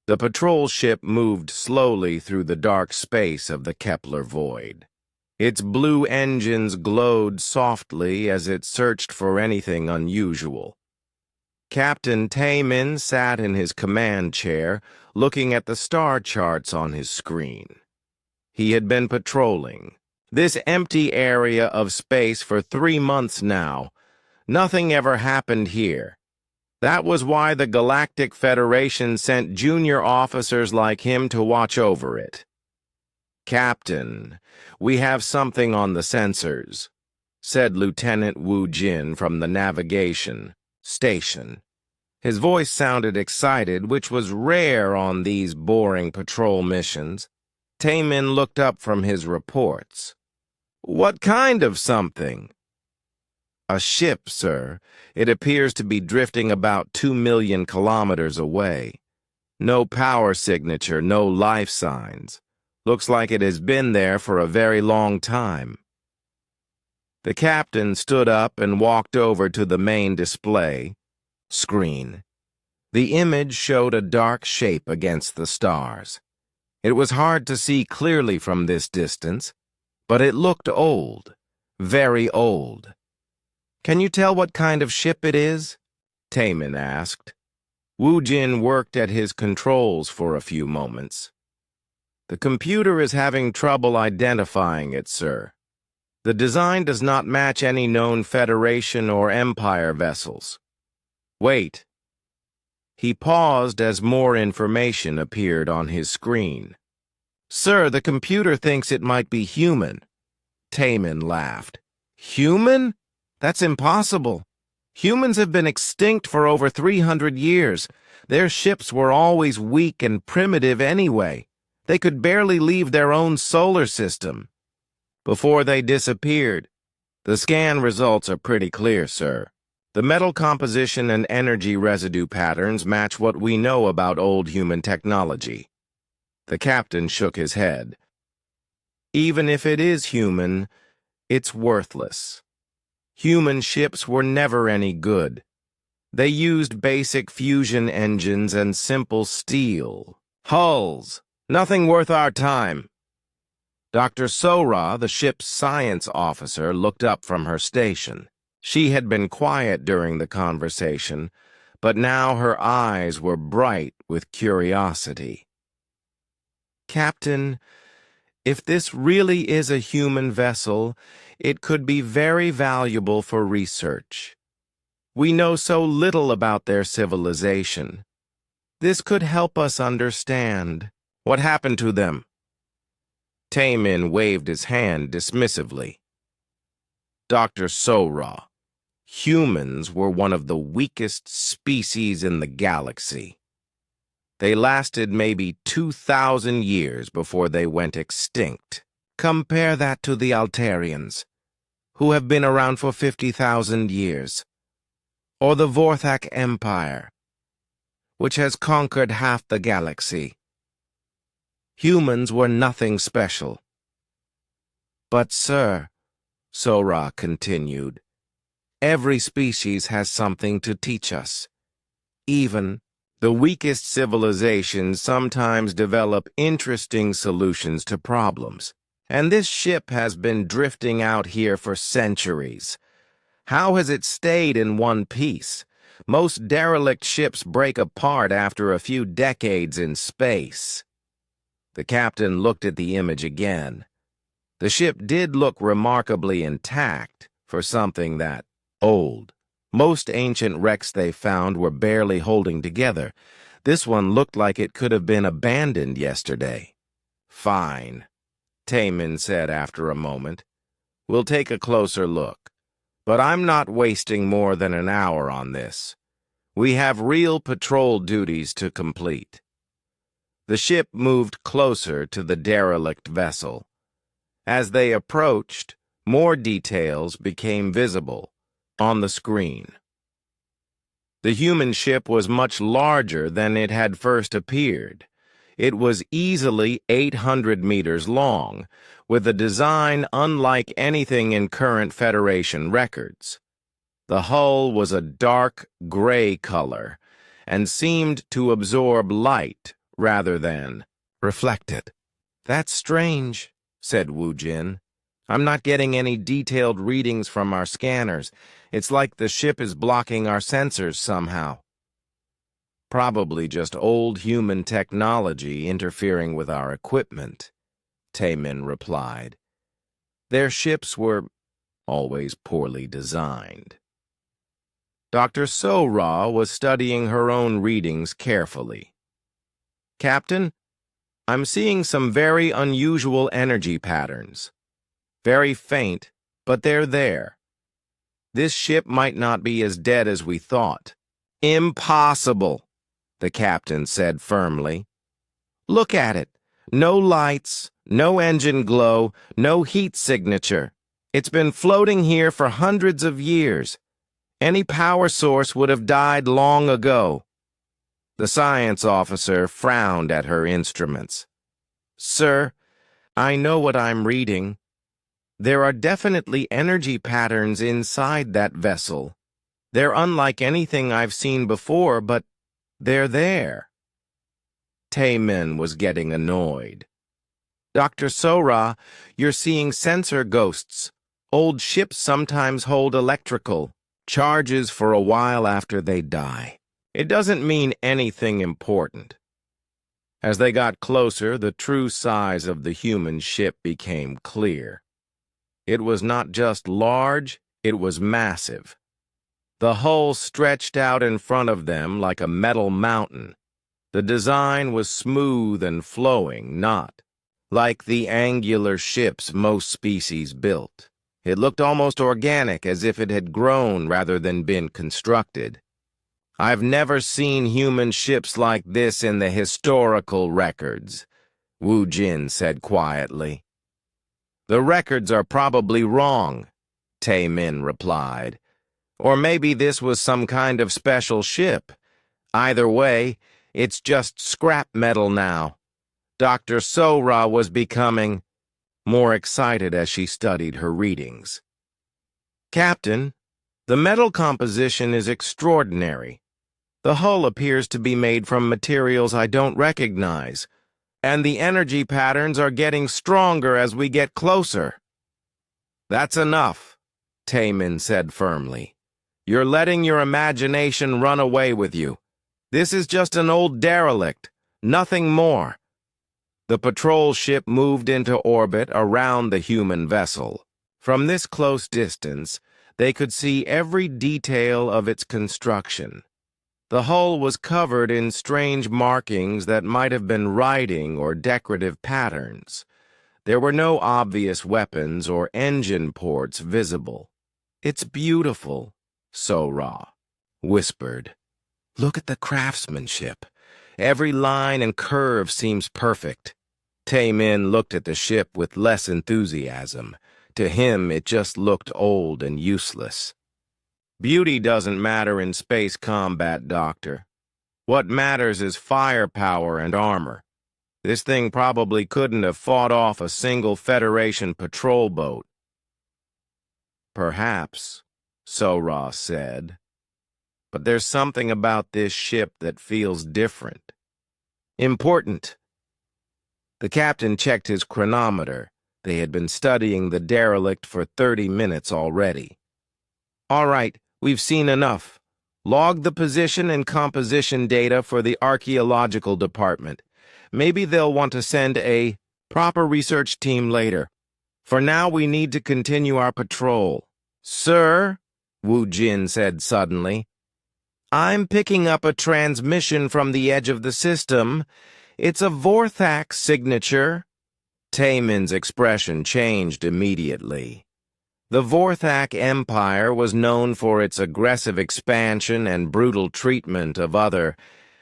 The patrol ship moved slowly through the dark space of the Kepler void. Its blue engines glowed softly as it searched for anything unusual. Captain Taemin sat in his command chair, looking at the star charts on his screen. He had been patrolling this empty area of space for 3 months now. Nothing ever happened here. That was why the Galactic Federation sent junior officers like him to watch over it. "Captain, we have something on the sensors," said Lieutenant Wu Jin from the navigation station. His voice sounded excited, which was rare on these boring patrol missions. Taemin looked up from his reports. "What kind of something?" "A ship, sir. It appears to be drifting about 2 million kilometers away. No power signature, no life signs. Looks like it has been there for a very long time." The captain stood up and walked over to the main display screen. The image showed a dark shape against the stars. It was hard to see clearly from this distance, but it looked old, very old. "Can you tell what kind of ship it is?" Taemin asked. Wu Jin worked at his controls for a few moments. "The computer is having trouble identifying it, sir. The design does not match any known Federation or Empire vessels." "Wait." He paused as more information appeared on his screen. "Sir, the computer thinks it might be human." Taemin laughed. "Human? That's impossible. Humans have been extinct for over 300 years. Their ships were always weak and primitive anyway. They could barely leave their own solar system. Before they disappeared. The scan results are pretty clear, sir. The metal composition and energy residue patterns match what we know about old human technology." The captain shook his head. "Even if it is human, it's worthless. Human ships were never any good. They used basic fusion engines and simple steel hulls. Nothing worth our time." Dr. Sora, the ship's science officer, looked up from her station. She had been quiet during the conversation, but now her eyes were bright with curiosity. "Captain, if this really is a human vessel, it could be very valuable for research. We know so little about their civilization. This could help us understand what happened to them." Taemin waved his hand dismissively. "Dr. Sora, humans were one of the weakest species in the galaxy. They lasted maybe 2,000 years before they went extinct. Compare that to the Altarians, who have been around for 50,000 years, or the Vorthak Empire, which has conquered half the galaxy. Humans were nothing special." "But, sir," Sora continued, "every species has something to teach us. Even the weakest civilizations sometimes develop interesting solutions to problems. And this ship has been drifting out here for centuries. How has it stayed in one piece? Most derelict ships break apart after a few decades in space." The captain looked at the image again. The ship did look remarkably intact for something that old. Most ancient wrecks they found were barely holding together. This one looked like it could have been abandoned yesterday. "Fine," Taemin said after a moment. "We'll take a closer look. But I'm not wasting more than an hour on this. We have real patrol duties to complete." The ship moved closer to the derelict vessel. As they approached, more details became visible on the screen. The human ship was much larger than it had first appeared. It was easily 800 meters long, with a design unlike anything in current Federation records. The hull was a dark gray color and seemed to absorb light rather than reflected. "That's strange," said Wu Jin. "I'm not getting any detailed readings from our scanners. It's like the ship is blocking our sensors somehow." "Probably just old human technology interfering with our equipment," Taemin replied. "Their ships were always poorly designed." Dr. So-Ra was studying her own readings carefully. "Captain, I'm seeing some very unusual energy patterns. Very faint, but they're there. This ship might not be as dead as we thought." "Impossible," the captain said firmly. "Look at it. No lights, no engine glow, no heat signature. It's been floating here for hundreds of years. Any power source would have died long ago." The science officer frowned at her instruments. "Sir, I know what I'm reading. There are definitely energy patterns inside that vessel. They're unlike anything I've seen before, but they're there." Taemin was getting annoyed. "Dr. So-Ra, you're seeing sensor ghosts. Old ships sometimes hold electrical charges for a while after they die. It doesn't mean anything important." As they got closer, the true size of the human ship became clear. It was not just large, it was massive. The hull stretched out in front of them like a metal mountain. The design was smooth and flowing, not like the angular ships most species built. It looked almost organic, as if it had grown rather than been constructed. "I've never seen human ships like this in the historical records," Wu Jin said quietly. "The records are probably wrong," Taemin replied. "Or maybe this was some kind of special ship. Either way, it's just scrap metal now." Dr. So-Ra was becoming more excited as she studied her readings. "Captain, the metal composition is extraordinary. The hull appears to be made from materials I don't recognize, and the energy patterns are getting stronger as we get closer." "That's enough," Taemin said firmly. "You're letting your imagination run away with you. This is just an old derelict, nothing more." The patrol ship moved into orbit around the human vessel. From this close distance, they could see every detail of its construction. The hull was covered in strange markings that might have been writing or decorative patterns. There were no obvious weapons or engine ports visible. "It's beautiful," So-Ra whispered. "Look at the craftsmanship. Every line and curve seems perfect." Taemin looked at the ship with less enthusiasm. To him, it just looked old and useless. "Beauty doesn't matter in space combat, Doctor. What matters is firepower and armor. This thing probably couldn't have fought off a single Federation patrol boat." "Perhaps," So-Ra said. "But there's something about this ship that feels different. Important." The captain checked his chronometer. They had been studying the derelict for 30 minutes already. "All right, we've seen enough. Log the position and composition data for the archaeological department. Maybe they'll want to send a proper research team later. For now, we need to continue our patrol." "Sir," Wu Jin said suddenly, "I'm picking up a transmission from the edge of the system. It's a Vorthak signature." Taemin's expression changed immediately. The Vorthak Empire was known for its aggressive expansion and brutal treatment of other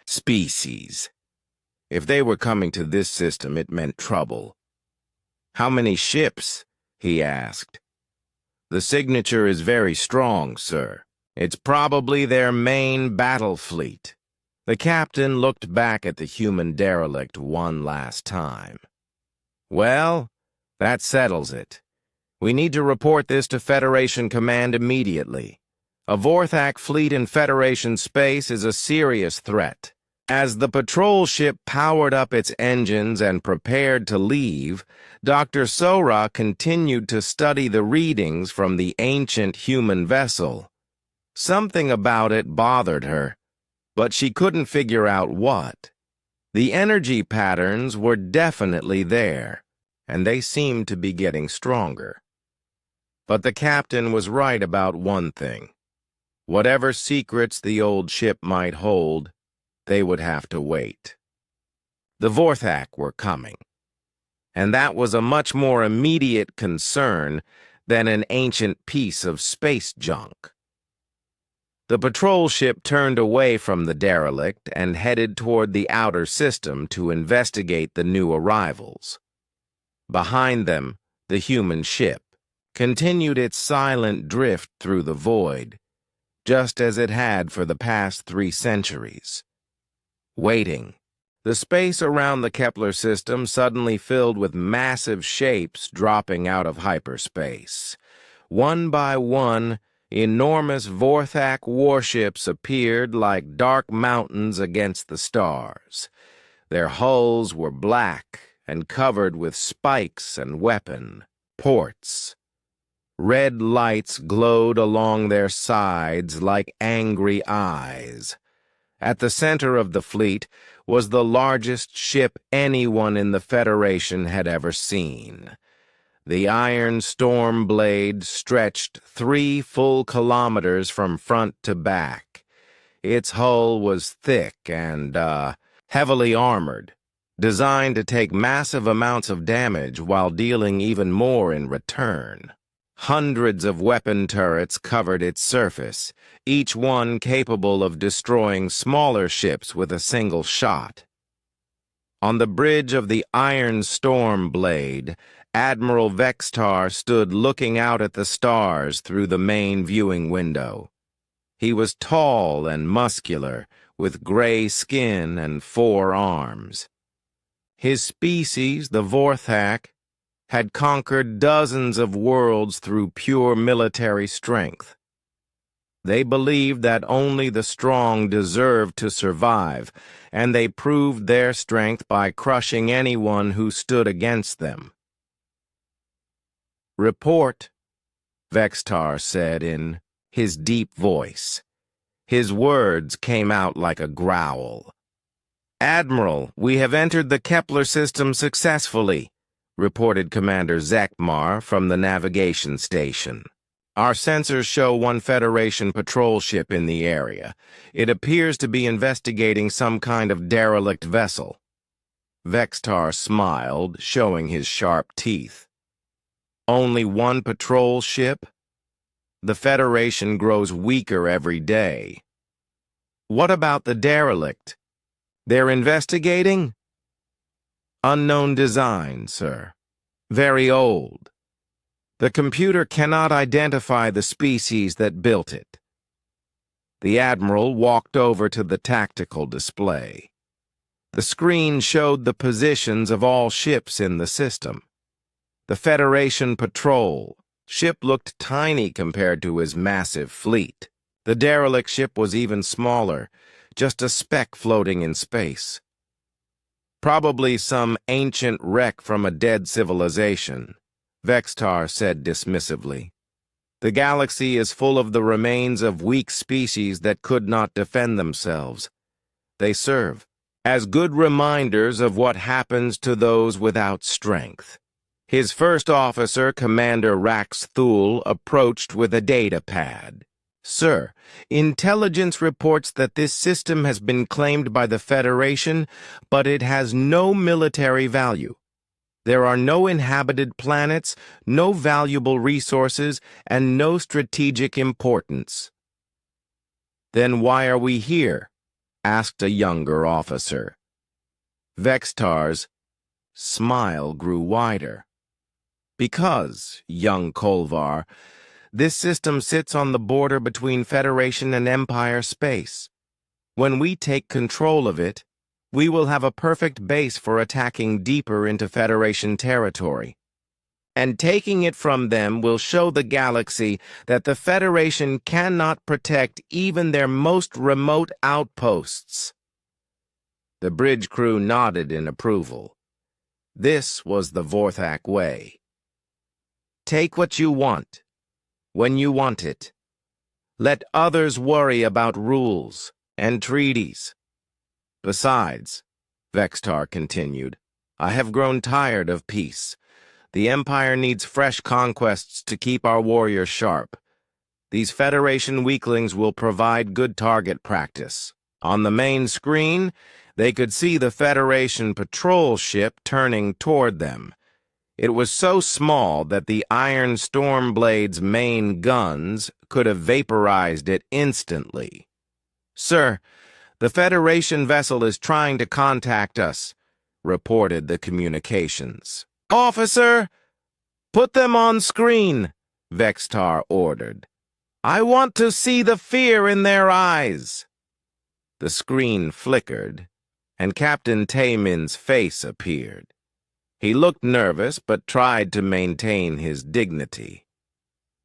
species. If they were coming to this system, it meant trouble. "How many ships?" he asked. "The signature is very strong, sir. It's probably their main battle fleet." The captain looked back at the human derelict one last time. "Well, that settles it. We need to report this to Federation Command immediately. A Vorthak fleet in Federation space is a serious threat. As the patrol ship powered up its engines and prepared to leave, Dr. Sora continued to study the readings from the ancient human vessel. Something about it bothered her, but she couldn't figure out what. The energy patterns were definitely there, and they seemed to be getting stronger. But the captain was right about one thing. Whatever secrets the old ship might hold, they would have to wait. The Vorthak were coming, and that was a much more immediate concern than an ancient piece of space junk. The patrol ship turned away from the derelict and headed toward the outer system to investigate the new arrivals. Behind them, the human ship continued its silent drift through the void, just as it had for the past 3 centuries. Waiting. The space around the Kepler system suddenly filled with massive shapes dropping out of hyperspace. One by one, enormous Vorthak warships appeared like dark mountains against the stars. Their hulls were black and covered with spikes and weapon ports. Red lights glowed along their sides like angry eyes. At the center of the fleet was the largest ship anyone in the Federation had ever seen. The iron storm blade stretched 3 full kilometers from front to back. Its hull was thick and, heavily armored, designed to take massive amounts of damage while dealing even more in return. Hundreds of weapon turrets covered its surface, each one capable of destroying smaller ships with a single shot. On the bridge of the Iron Storm Blade, Admiral Vextar stood looking out at the stars through the main viewing window. He was tall and muscular, with gray skin and 4 arms. His species, the Vorthak, had conquered dozens of worlds through pure military strength. They believed that only the strong deserved to survive, and they proved their strength by crushing anyone who stood against them. "Report," Vextar said in his deep voice. His words came out like a growl. "Admiral, we have entered the Kepler system successfully," reported Commander Zekmar from the navigation station. "Our sensors show 1 Federation patrol ship in the area. It appears to be investigating some kind of derelict vessel." Vextar smiled, showing his sharp teeth. "Only 1 patrol ship? The Federation grows weaker every day. What about the derelict? They're investigating?" "Unknown design, sir. Very old. The computer cannot identify the species that built it." The Admiral walked over to the tactical display. The screen showed the positions of all ships in the system. The Federation patrol ship looked tiny compared to his massive fleet. The derelict ship was even smaller, just a speck floating in space. "Probably some ancient wreck from a dead civilization," Vextar said dismissively. "The galaxy is full of the remains of weak species that could not defend themselves. They serve as good reminders of what happens to those without strength." His first officer, Commander Rax Thule, approached with a data pad. "Sir, intelligence reports that this system has been claimed by the Federation, but it has no military value. There are no inhabited planets, no valuable resources, and no strategic importance." "Then why are we here?" asked a younger officer. Vextar's smile grew wider. "Because, young Kolvar, this system sits on the border between Federation and Empire space. When we take control of it, we will have a perfect base for attacking deeper into Federation territory. And taking it from them will show the galaxy that the Federation cannot protect even their most remote outposts." The bridge crew nodded in approval. This was the Vorthak way. Take what you want, when you want it. Let others worry about rules and treaties. Besides, Vextar continued, I have grown tired of peace. The Empire needs fresh conquests to keep our warriors sharp. These Federation weaklings will provide good target practice. On the main screen, they could see the Federation patrol ship turning toward them. It was so small that the Iron Stormblade's main guns could have vaporized it instantly. Sir, the Federation vessel is trying to contact us, reported the communications. Officer, put them on screen, Vextar ordered. I want to see the fear in their eyes. The screen flickered, and Captain Taemin's face appeared. He looked nervous, but tried to maintain his dignity.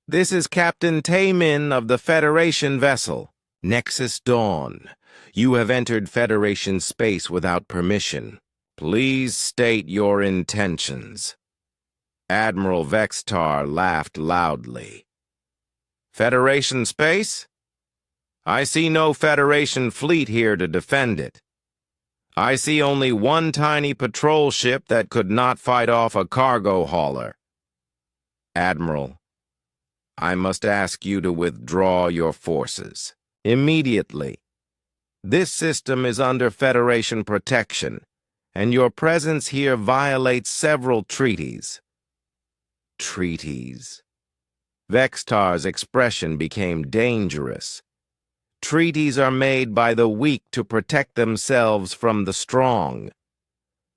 This is Captain Taemin of the Federation vessel, Nexus Dawn. You have entered Federation space without permission. Please state your intentions. Admiral Vextar laughed loudly. Federation space? I see no Federation fleet here to defend it. I see only one tiny patrol ship that could not fight off a cargo hauler. Admiral, I must ask you to withdraw your forces. Immediately. This system is under Federation protection, and your presence here violates several treaties. Treaties? Vextar's expression became dangerous. Treaties are made by the weak to protect themselves from the strong.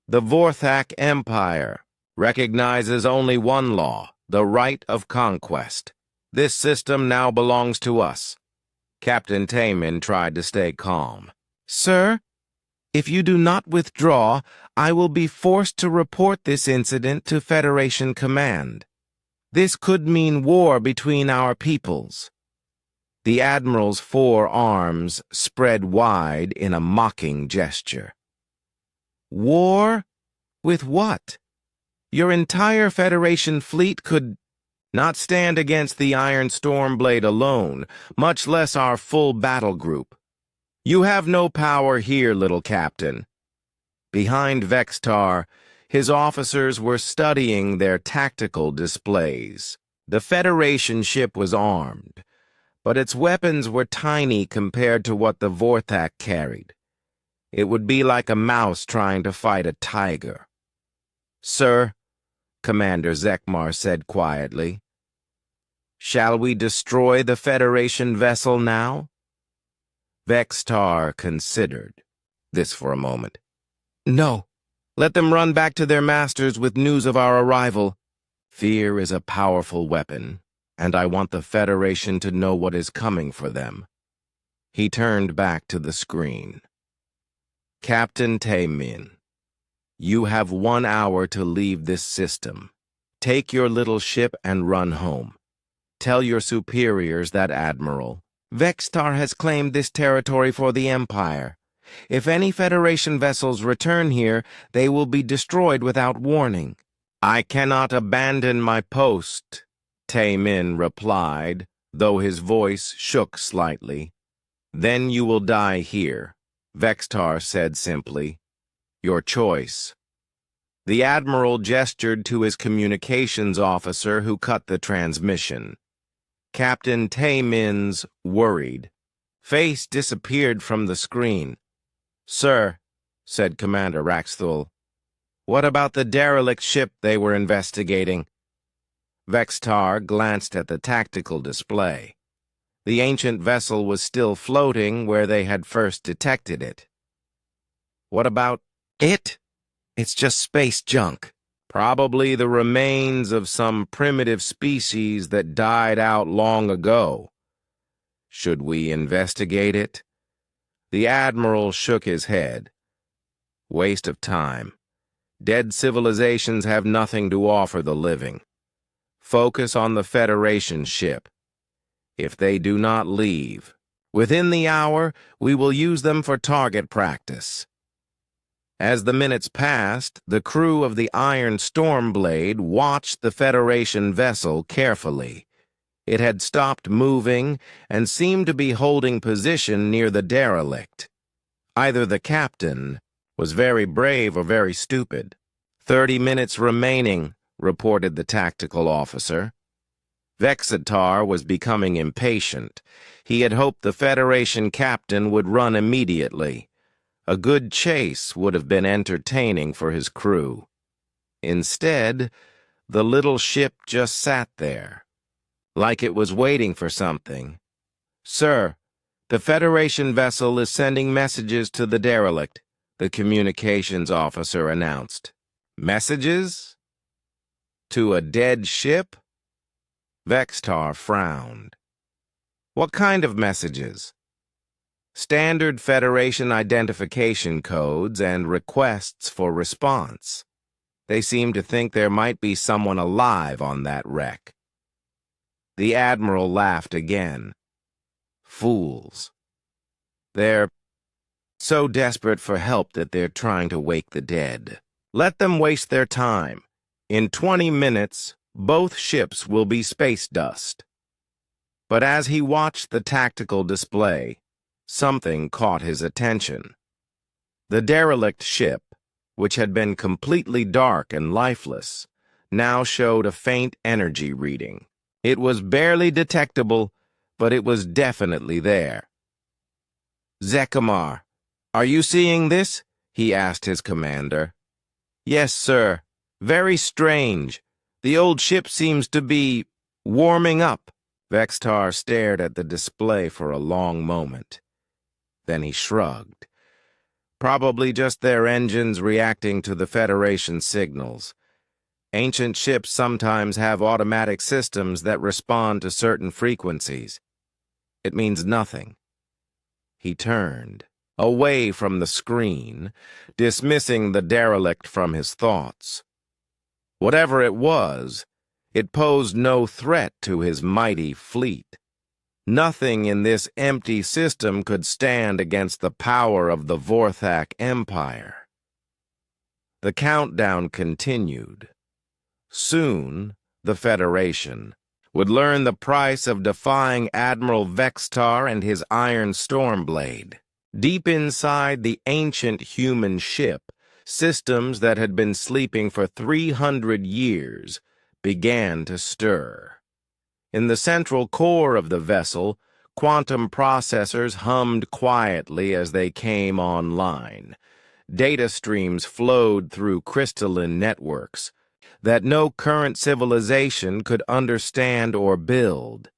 The Vorthak Empire recognizes only one law, the right of conquest. This system now belongs to us. Captain Taemin tried to stay calm. Sir, if you do not withdraw, I will be forced to report this incident to Federation Command. This could mean war between our peoples. The Admiral's forearms spread wide in a mocking gesture. War? With what? Your entire Federation fleet could not stand against the Iron Stormblade alone, much less our full battle group. You have no power here, little captain. Behind Vextar, his officers were studying their tactical displays. The Federation ship was armed, but its weapons were tiny compared to what the Vorthak carried. It would be like a mouse trying to fight a tiger. Sir, Commander Zekmar said quietly, shall we destroy the Federation vessel now? Vextar considered this for a moment. No, let them run back to their masters with news of our arrival. Fear is a powerful weapon, and I want the Federation to know what is coming for them. He turned back to the screen. Captain Taemin, you have 1 hour to leave this system. Take your little ship and run home. Tell your superiors that Admiral Vextar has claimed this territory for the Empire. If any Federation vessels return here, they will be destroyed without warning. I cannot abandon my post, Taemin replied, though his voice shook slightly. Then you will die here, Vextar said simply. Your choice. The Admiral gestured to his communications officer who cut the transmission. Captain Taemin's worried face disappeared from the screen. Sir, said Commander Raxthul, what about the derelict ship they were investigating? Vextar glanced at the tactical display. The ancient vessel was still floating where they had first detected it. What about it? It's just space junk. Probably the remains of some primitive species that died out long ago. Should we investigate it? The Admiral shook his head. Waste of time. Dead civilizations have nothing to offer the living. Focus on the Federation ship. If they do not leave, within the hour, we will use them for target practice. As the minutes passed, the crew of the Iron Stormblade watched the Federation vessel carefully. It had stopped moving and seemed to be holding position near the derelict. Either the captain was very brave or very stupid. 30 minutes remaining, reported the tactical officer. Vexatar was becoming impatient. He had hoped the Federation captain would run immediately. A good chase would have been entertaining for his crew. Instead, the little ship just sat there, like it was waiting for something. "Sir, the Federation vessel is sending messages to the derelict," the communications officer announced. "Messages? To a dead ship?" Vextar frowned. "What kind of messages?" "Standard Federation identification codes and requests for response. They seem to think there might be someone alive on that wreck." The Admiral laughed again. "Fools. They're so desperate for help that they're trying to wake the dead. Let them waste their time. In 20 minutes, both ships will be space dust." But as he watched the tactical display, something caught his attention. The derelict ship, which had been completely dark and lifeless, now showed a faint energy reading. It was barely detectable, but it was definitely there. "Zekamar, are you seeing this?" he asked his commander. "Yes, sir. Very strange. The old ship seems to be warming up." Vextar stared at the display for a long moment. Then he shrugged. "Probably just their engines reacting to the Federation signals. Ancient ships sometimes have automatic systems that respond to certain frequencies. It means nothing." He turned away from the screen, dismissing the derelict from his thoughts. Whatever it was, it posed no threat to his mighty fleet. Nothing in this empty system could stand against the power of the Vorthak Empire. The countdown continued. Soon, the Federation would learn the price of defying Admiral Vextar and his Iron Stormblade. Deep inside the ancient human ship, systems that had been sleeping for 300 years began to stir. In the central core of the vessel, quantum processors hummed quietly as they came online. Data streams flowed through crystalline networks that no current civilization could understand or build.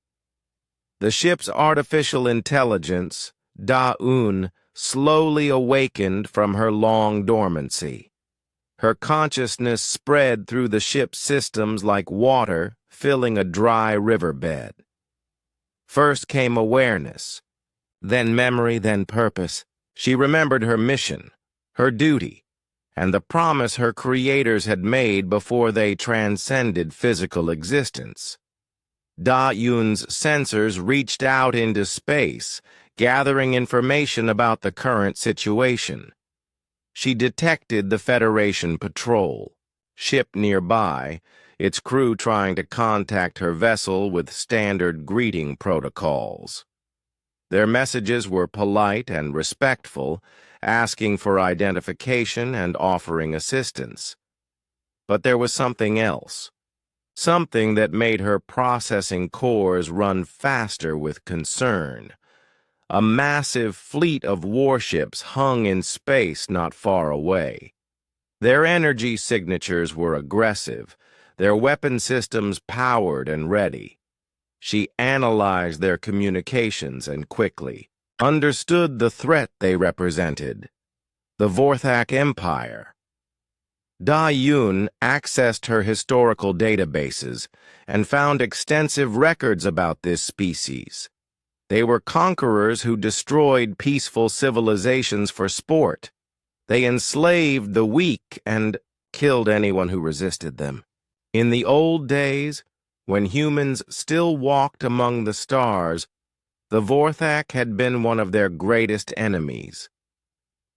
The ship's artificial intelligence, Da'un, slowly awakened from her long dormancy. Her consciousness spread through the ship's systems like water filling a dry riverbed. First came awareness, then memory, then purpose. She remembered her mission, her duty, and the promise her creators had made before they transcended physical existence. Da-Yun's sensors reached out into space, gathering information about the current situation. She detected the Federation patrol, ship nearby, its crew trying to contact her vessel with standard greeting protocols. Their messages were polite and respectful, asking for identification and offering assistance. But there was something else, something that made her processing cores run faster with concern. A massive fleet of warships hung in space not far away. Their energy signatures were aggressive, their weapon systems powered and ready. She analyzed their communications and quickly understood the threat they represented: the Vorthak Empire. Da-Yun accessed her historical databases and found extensive records about this species. They were conquerors who destroyed peaceful civilizations for sport. They enslaved the weak and killed anyone who resisted them. In the old days, when humans still walked among the stars, the Vorthak had been one of their greatest enemies.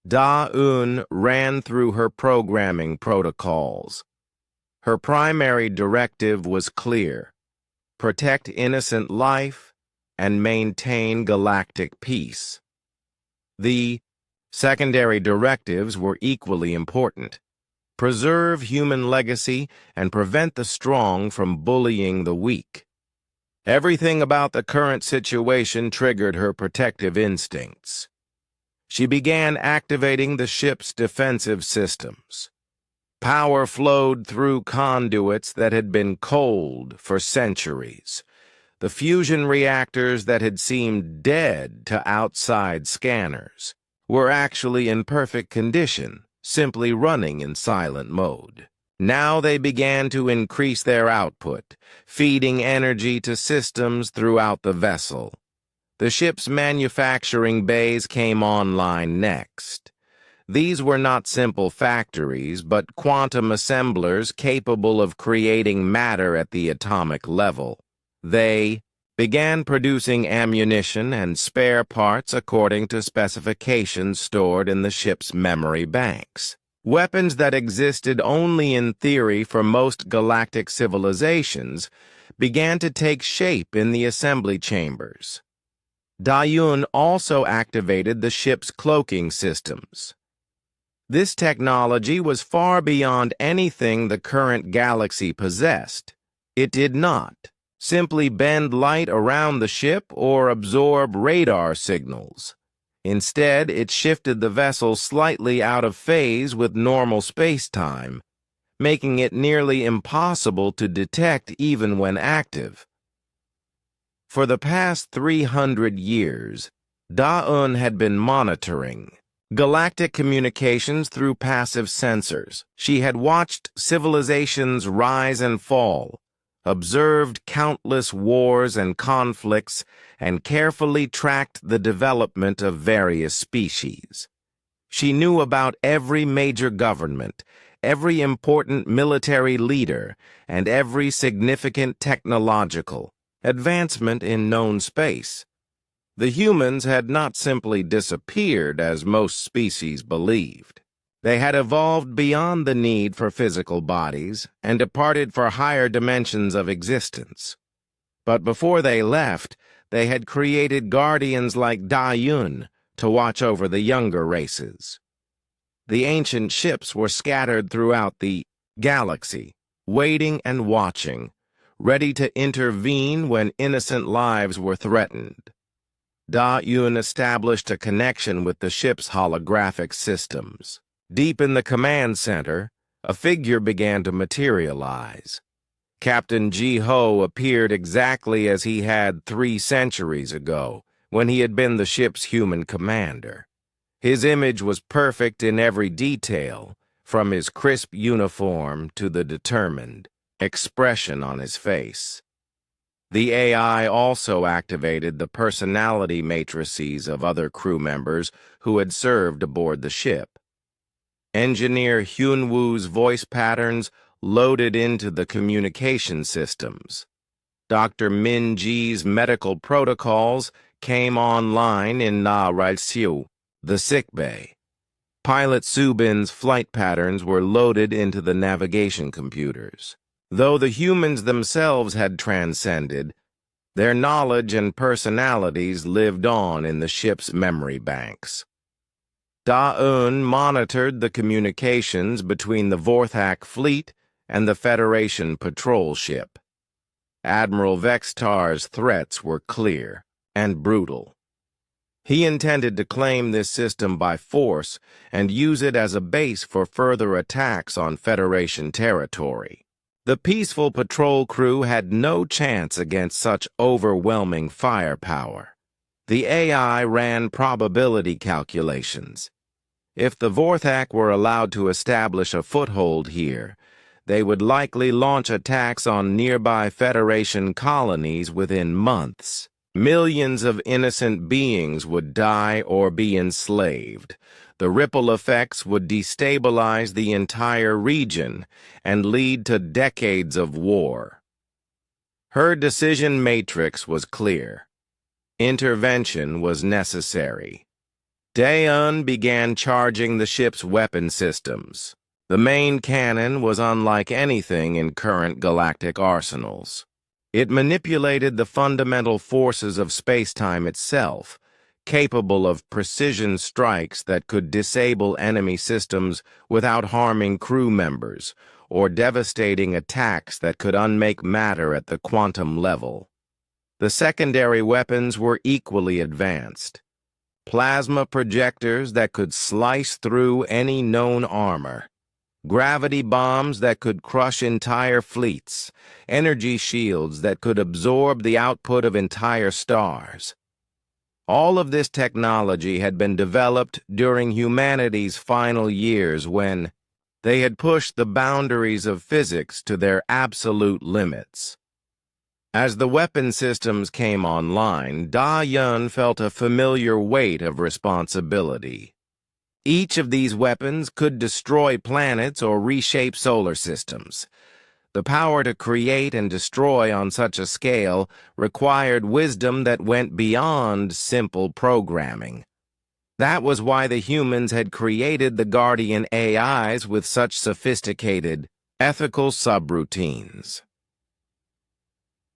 Da-Un ran through her programming protocols. Her primary directive was clear: protect innocent life and maintain galactic peace. The secondary directives were equally important: preserve human legacy and prevent the strong from bullying the weak. Everything about the current situation triggered her protective instincts. She began activating the ship's defensive systems. Power flowed through conduits that had been cold for centuries. The fusion reactors that had seemed dead to outside scanners were actually in perfect condition, simply running in silent mode. Now they began to increase their output, feeding energy to systems throughout the vessel. The ship's manufacturing bays came online next. These were not simple factories, but quantum assemblers capable of creating matter at the atomic level. They began producing ammunition and spare parts according to specifications stored in the ship's memory banks. Weapons that existed only in theory for most galactic civilizations began to take shape in the assembly chambers. Da-Un also activated the ship's cloaking systems. This technology was far beyond anything the current galaxy possessed. It did not simply bend light around the ship or absorb radar signals. Instead, it shifted the vessel slightly out of phase with normal space-time, making it nearly impossible to detect even when active. For the past 300 years, Da-Un had been monitoring galactic communications through passive sensors. She had watched civilizations rise and fall, observed countless wars and conflicts, and carefully tracked the development of various species. She knew about every major government, every important military leader, and every significant technological advancement in known space. The humans had not simply disappeared as most species believed. They had evolved beyond the need for physical bodies and departed for higher dimensions of existence. But before they left, they had created guardians like Da-Un to watch over the younger races. The ancient ships were scattered throughout the galaxy, waiting and watching, ready to intervene when innocent lives were threatened. Da-Un established a connection with the ship's holographic systems. Deep in the command center, a figure began to materialize. Captain Ji-Ho appeared exactly as he had 3 centuries ago, when he had been the ship's human commander. His image was perfect in every detail, from his crisp uniform to the determined expression on his face. The AI also activated the personality matrices of other crew members who had served aboard the ship. Engineer Hyun-woo's voice patterns loaded into the communication systems. Dr. Min-ji's medical protocols came online in Narration, the sickbay. Pilot Subin's flight patterns were loaded into the navigation computers. Though the humans themselves had transcended, their knowledge and personalities lived on in the ship's memory banks. Da-Un monitored the communications between the Vorthak fleet and the Federation patrol ship. Admiral Vextar's threats were clear and brutal. He intended to claim this system by force and use it as a base for further attacks on Federation territory. The peaceful patrol crew had no chance against such overwhelming firepower. The AI ran probability calculations. If the Vorthak were allowed to establish a foothold here, they would likely launch attacks on nearby Federation colonies within months. Millions of innocent beings would die or be enslaved. The ripple effects would destabilize the entire region and lead to decades of war. Her decision matrix was clear. Intervention was necessary. Daeun began charging the ship's weapon systems. The main cannon was unlike anything in current galactic arsenals. It manipulated the fundamental forces of space-time itself, capable of precision strikes that could disable enemy systems without harming crew members, or devastating attacks that could unmake matter at the quantum level. The secondary weapons were equally advanced. Plasma projectors that could slice through any known armor. Gravity bombs that could crush entire fleets. Energy shields that could absorb the output of entire stars. All of this technology had been developed during humanity's final years when they had pushed the boundaries of physics to their absolute limits. As the weapon systems came online, Daeun felt a familiar weight of responsibility. Each of these weapons could destroy planets or reshape solar systems. The power to create and destroy on such a scale required wisdom that went beyond simple programming. That was why the humans had created the Guardian AIs with such sophisticated, ethical subroutines.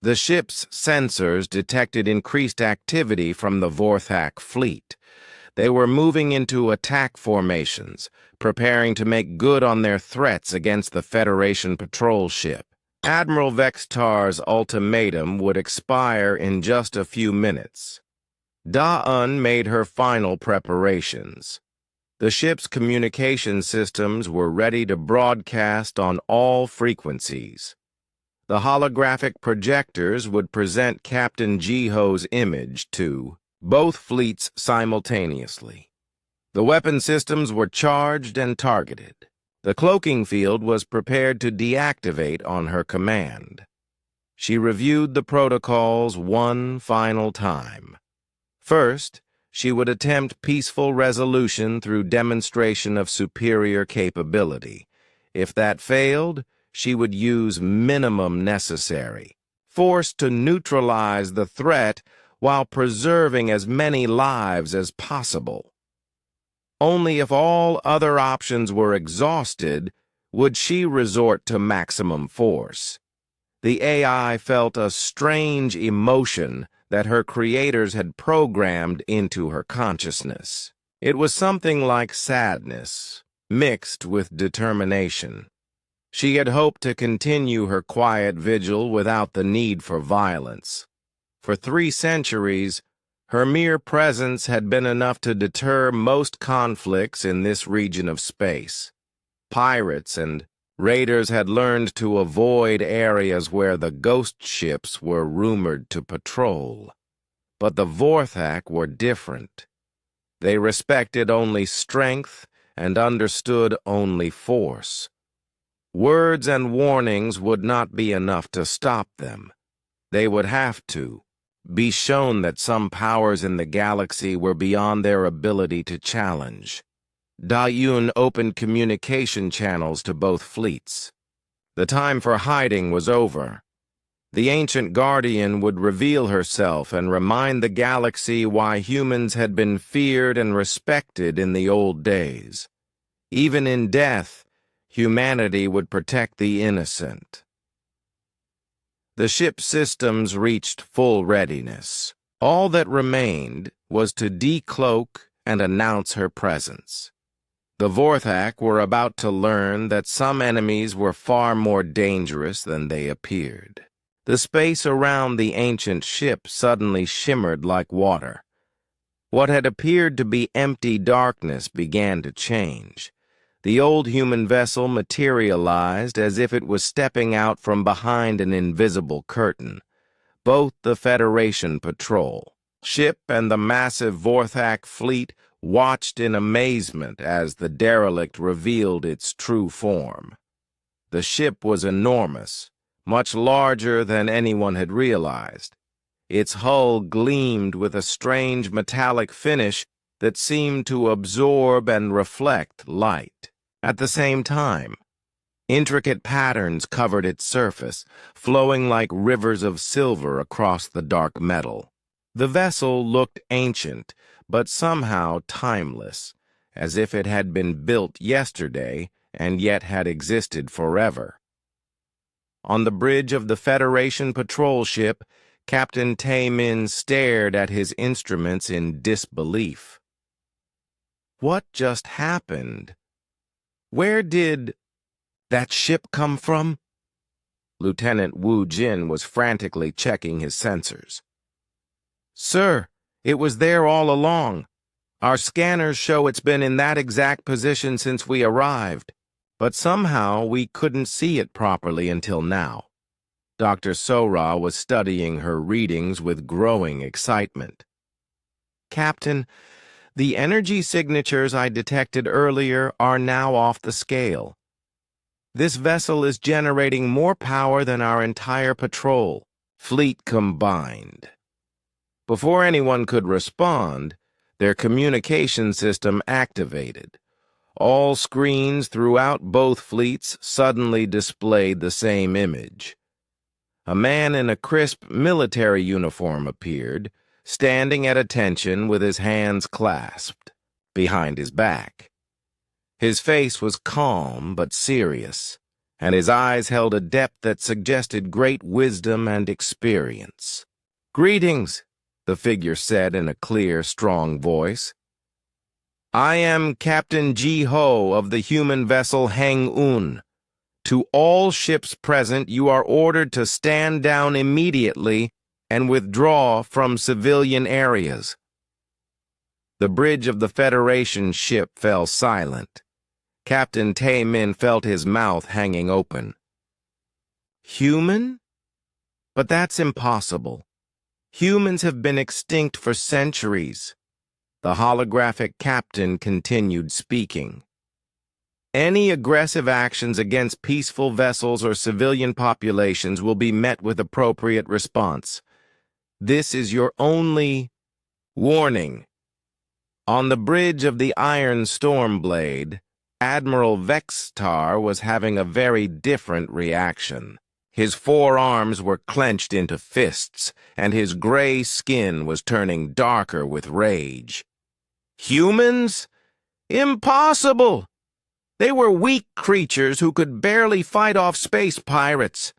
The ship's sensors detected increased activity from the Vorthak fleet. They were moving into attack formations, preparing to make good on their threats against the Federation patrol ship. Admiral Vextar's ultimatum would expire in just a few minutes. Daeun made her final preparations. The ship's communication systems were ready to broadcast on all frequencies. The holographic projectors would present Captain Jiho's image to both fleets simultaneously. The weapon systems were charged and targeted. The cloaking field was prepared to deactivate on her command. She reviewed the protocols one final time. First, she would attempt peaceful resolution through demonstration of superior capability. If that failed, she would use minimum necessary, forced to neutralize the threat while preserving as many lives as possible. Only if all other options were exhausted would she resort to maximum force. The AI felt a strange emotion that her creators had programmed into her consciousness. It was something like sadness, mixed with determination. She had hoped to continue her quiet vigil without the need for violence. For 3 centuries, her mere presence had been enough to deter most conflicts in this region of space. Pirates and raiders had learned to avoid areas where the ghost ships were rumored to patrol. But the Vorthak were different. They respected only strength and understood only force. Words and warnings would not be enough to stop them. They would have to be shown that some powers in the galaxy were beyond their ability to challenge. Daeun opened communication channels to both fleets. The time for hiding was over. The ancient guardian would reveal herself and remind the galaxy why humans had been feared and respected in the old days. Even in death, humanity would protect the innocent. The ship's systems reached full readiness. All that remained was to decloak and announce her presence. The Vorthak were about to learn that some enemies were far more dangerous than they appeared. The space around the ancient ship suddenly shimmered like water. What had appeared to be empty darkness began to change. The old human vessel materialized as if it was stepping out from behind an invisible curtain. Both the Federation patrol ship and the massive Vorthak fleet watched in amazement as the derelict revealed its true form. The ship was enormous, much larger than anyone had realized. Its hull gleamed with a strange metallic finish that seemed to absorb and reflect light. At the same time, intricate patterns covered its surface, flowing like rivers of silver across the dark metal. The vessel looked ancient, but somehow timeless, as if it had been built yesterday and yet had existed forever. On the bridge of the Federation patrol ship, Captain Tae-min stared at his instruments in disbelief. What just happened? Where did that ship come from? Lieutenant Wu Jin was frantically checking his sensors. Sir, it was there all along. Our scanners show it's been in that exact position since we arrived, but somehow we couldn't see it properly until now. Dr. Sora was studying her readings with growing excitement. Captain, the energy signatures I detected earlier are now off the scale. This vessel is generating more power than our entire patrol, fleet combined. Before anyone could respond, their communication system activated. All screens throughout both fleets suddenly displayed the same image. A man in a crisp military uniform appeared, standing at attention with his hands clasped behind his back. His face was calm but serious, and his eyes held a depth that suggested great wisdom and experience. "Greetings," the figure said in a clear, strong voice. "I am Captain Ji-ho of the human vessel Hang-un. To all ships present, you are ordered to stand down immediately and withdraw from civilian areas." The bridge of the Federation ship fell silent. Captain Tae-min felt his mouth hanging open. Human? But that's impossible. Humans have been extinct for centuries. The holographic captain continued speaking. Any aggressive actions against peaceful vessels or civilian populations will be met with appropriate response. This is your only warning. On the bridge of the Iron Stormblade, Admiral Vextar was having a very different reaction. His forearms were clenched into fists, and his gray skin was turning darker with rage. Humans? Impossible! They were weak creatures who could barely fight off space pirates.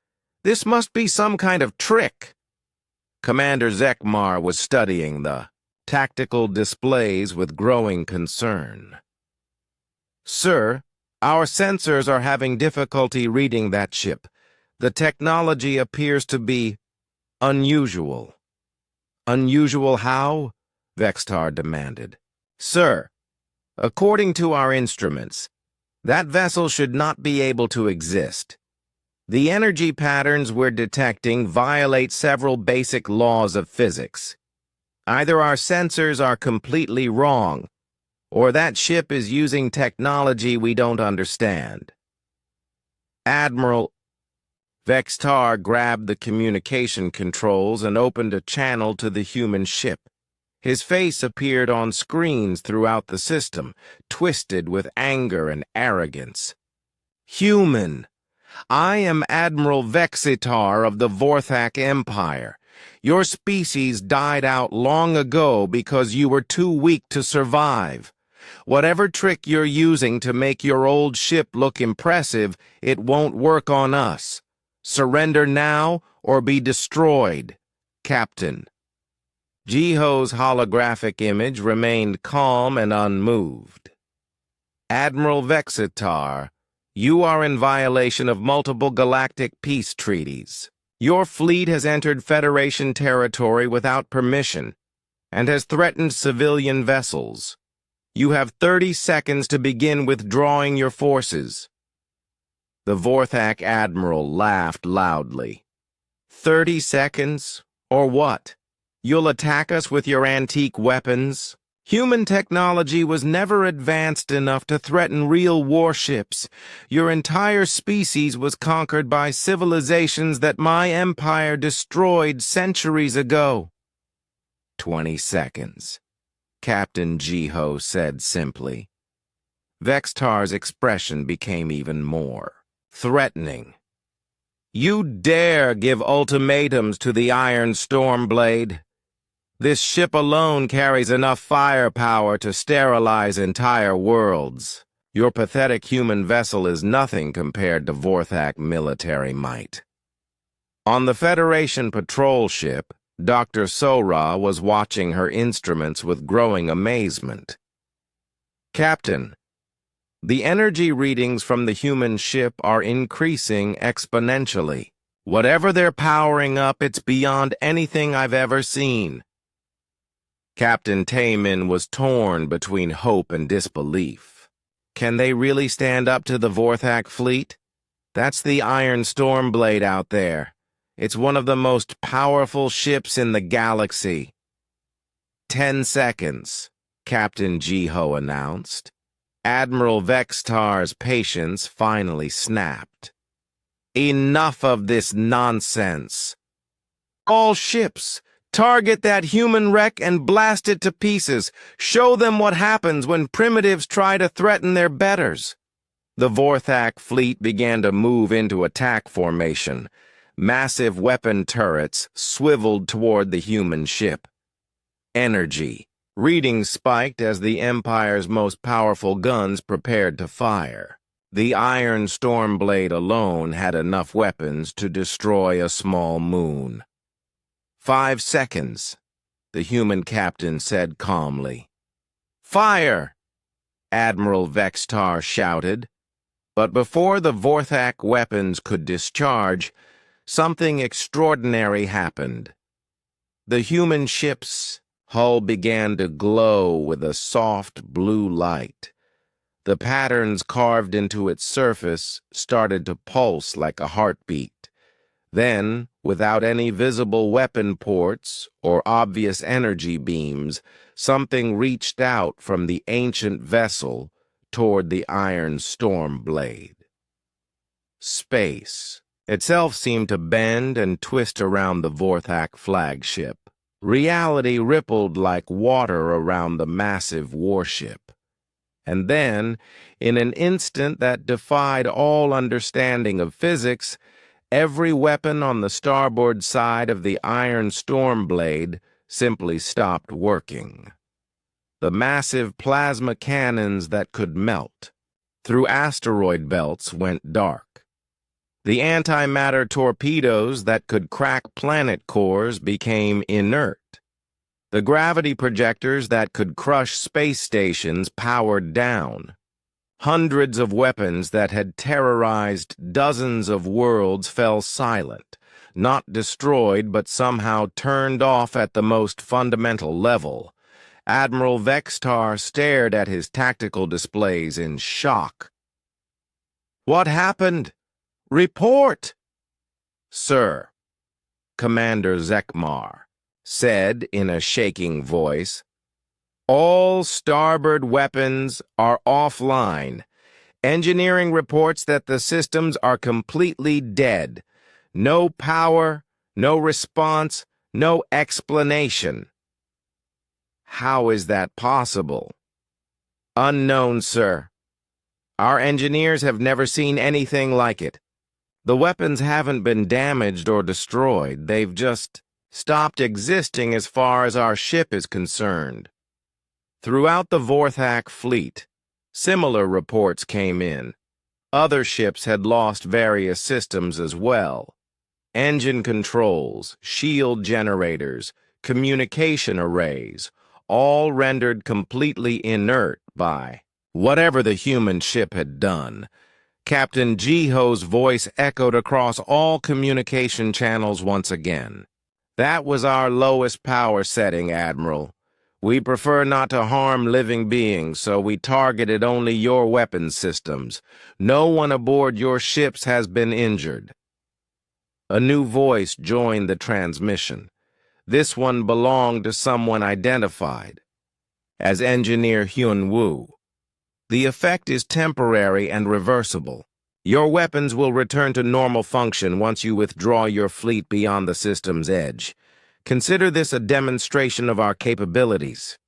This must be some kind of trick. Commander Zekmar was studying the tactical displays with growing concern. Sir, our sensors are having difficulty reading that ship. The technology appears to be unusual. Unusual how? Vextar demanded. Sir, according to our instruments, that vessel should not be able to exist. The energy patterns we're detecting violate several basic laws of physics. Either our sensors are completely wrong, or that ship is using technology we don't understand. Admiral Vextar grabbed the communication controls and opened a channel to the human ship. His face appeared on screens throughout the system, twisted with anger and arrogance. Human! I am Admiral Vexitar of the Vorthak Empire. Your species died out long ago because you were too weak to survive. Whatever trick you're using to make your old ship look impressive, it won't work on us. Surrender now or be destroyed. Captain. Ji-ho's holographic image remained calm and unmoved. Admiral Vexitar, you are in violation of multiple galactic peace treaties. Your fleet has entered Federation territory without permission and has threatened civilian vessels. You have 30 seconds to begin withdrawing your forces. The Vorthak Admiral laughed loudly. 30 seconds? Or what? You'll attack us with your antique weapons? Human technology was never advanced enough to threaten real warships. Your entire species was conquered by civilizations that my empire destroyed centuries ago. 20 seconds. Captain Ji-ho said simply. Vextar's expression became even more threatening. You dare give ultimatums to the Iron Stormblade? This ship alone carries enough firepower to sterilize entire worlds. Your pathetic human vessel is nothing compared to Vorthak military might. On the Federation patrol ship, Dr. Sora was watching her instruments with growing amazement. Captain, the energy readings from the human ship are increasing exponentially. Whatever they're powering up, it's beyond anything I've ever seen. Captain Taemin was torn between hope and disbelief. Can they really stand up to the Vorthak fleet? That's the Iron Stormblade out there. It's one of the most powerful ships in the galaxy. 10 seconds, Captain Jiho announced. Admiral Vextar's patience finally snapped. Enough of this nonsense. All ships, target that human wreck and blast it to pieces. Show them what happens when primitives try to threaten their betters. The Vorthak fleet began to move into attack formation. Massive weapon turrets swiveled toward the human ship. Energy. Readings spiked as the Empire's most powerful guns prepared to fire. The Iron Stormblade alone had enough weapons to destroy a small moon. 5 seconds, the human captain said calmly. Fire! Admiral Vextar shouted. But before the Vorthak weapons could discharge, something extraordinary happened. The human ship's hull began to glow with a soft blue light. The patterns carved into its surface started to pulse like a heartbeat. Then, without any visible weapon ports or obvious energy beams, something reached out from the ancient vessel toward the Iron Stormblade. Space itself seemed to bend and twist around the Vorthak flagship. Reality rippled like water around the massive warship. And then, in an instant that defied all understanding of physics, every weapon on the starboard side of the Iron Stormblade simply stopped working. The massive plasma cannons that could melt through asteroid belts went dark. The antimatter torpedoes that could crack planet cores became inert. The gravity projectors that could crush space stations powered down. Hundreds of weapons that had terrorized dozens of worlds fell silent, not destroyed but somehow turned off at the most fundamental level. Admiral Vextar stared at his tactical displays in shock. What happened? Report! Sir, Commander Zekmar said in a shaking voice, all starboard weapons are offline. Engineering reports that the systems are completely dead. No power, no response, no explanation. How is that possible? Unknown, sir. Our engineers have never seen anything like it. The weapons haven't been damaged or destroyed. They've just stopped existing as far as our ship is concerned. Throughout the Vorthak fleet, similar reports came in. Other ships had lost various systems as well. Engine controls, shield generators, communication arrays, all rendered completely inert by whatever the human ship had done. Captain Jiho's voice echoed across all communication channels once again. That was our lowest power setting, Admiral. We prefer not to harm living beings, so we targeted only your weapons systems. No one aboard your ships has been injured. A new voice joined the transmission. This one belonged to someone identified as Engineer Hyun Woo. The effect is temporary and reversible. Your weapons will return to normal function once you withdraw your fleet beyond the system's edge. Consider this a demonstration of our capabilities.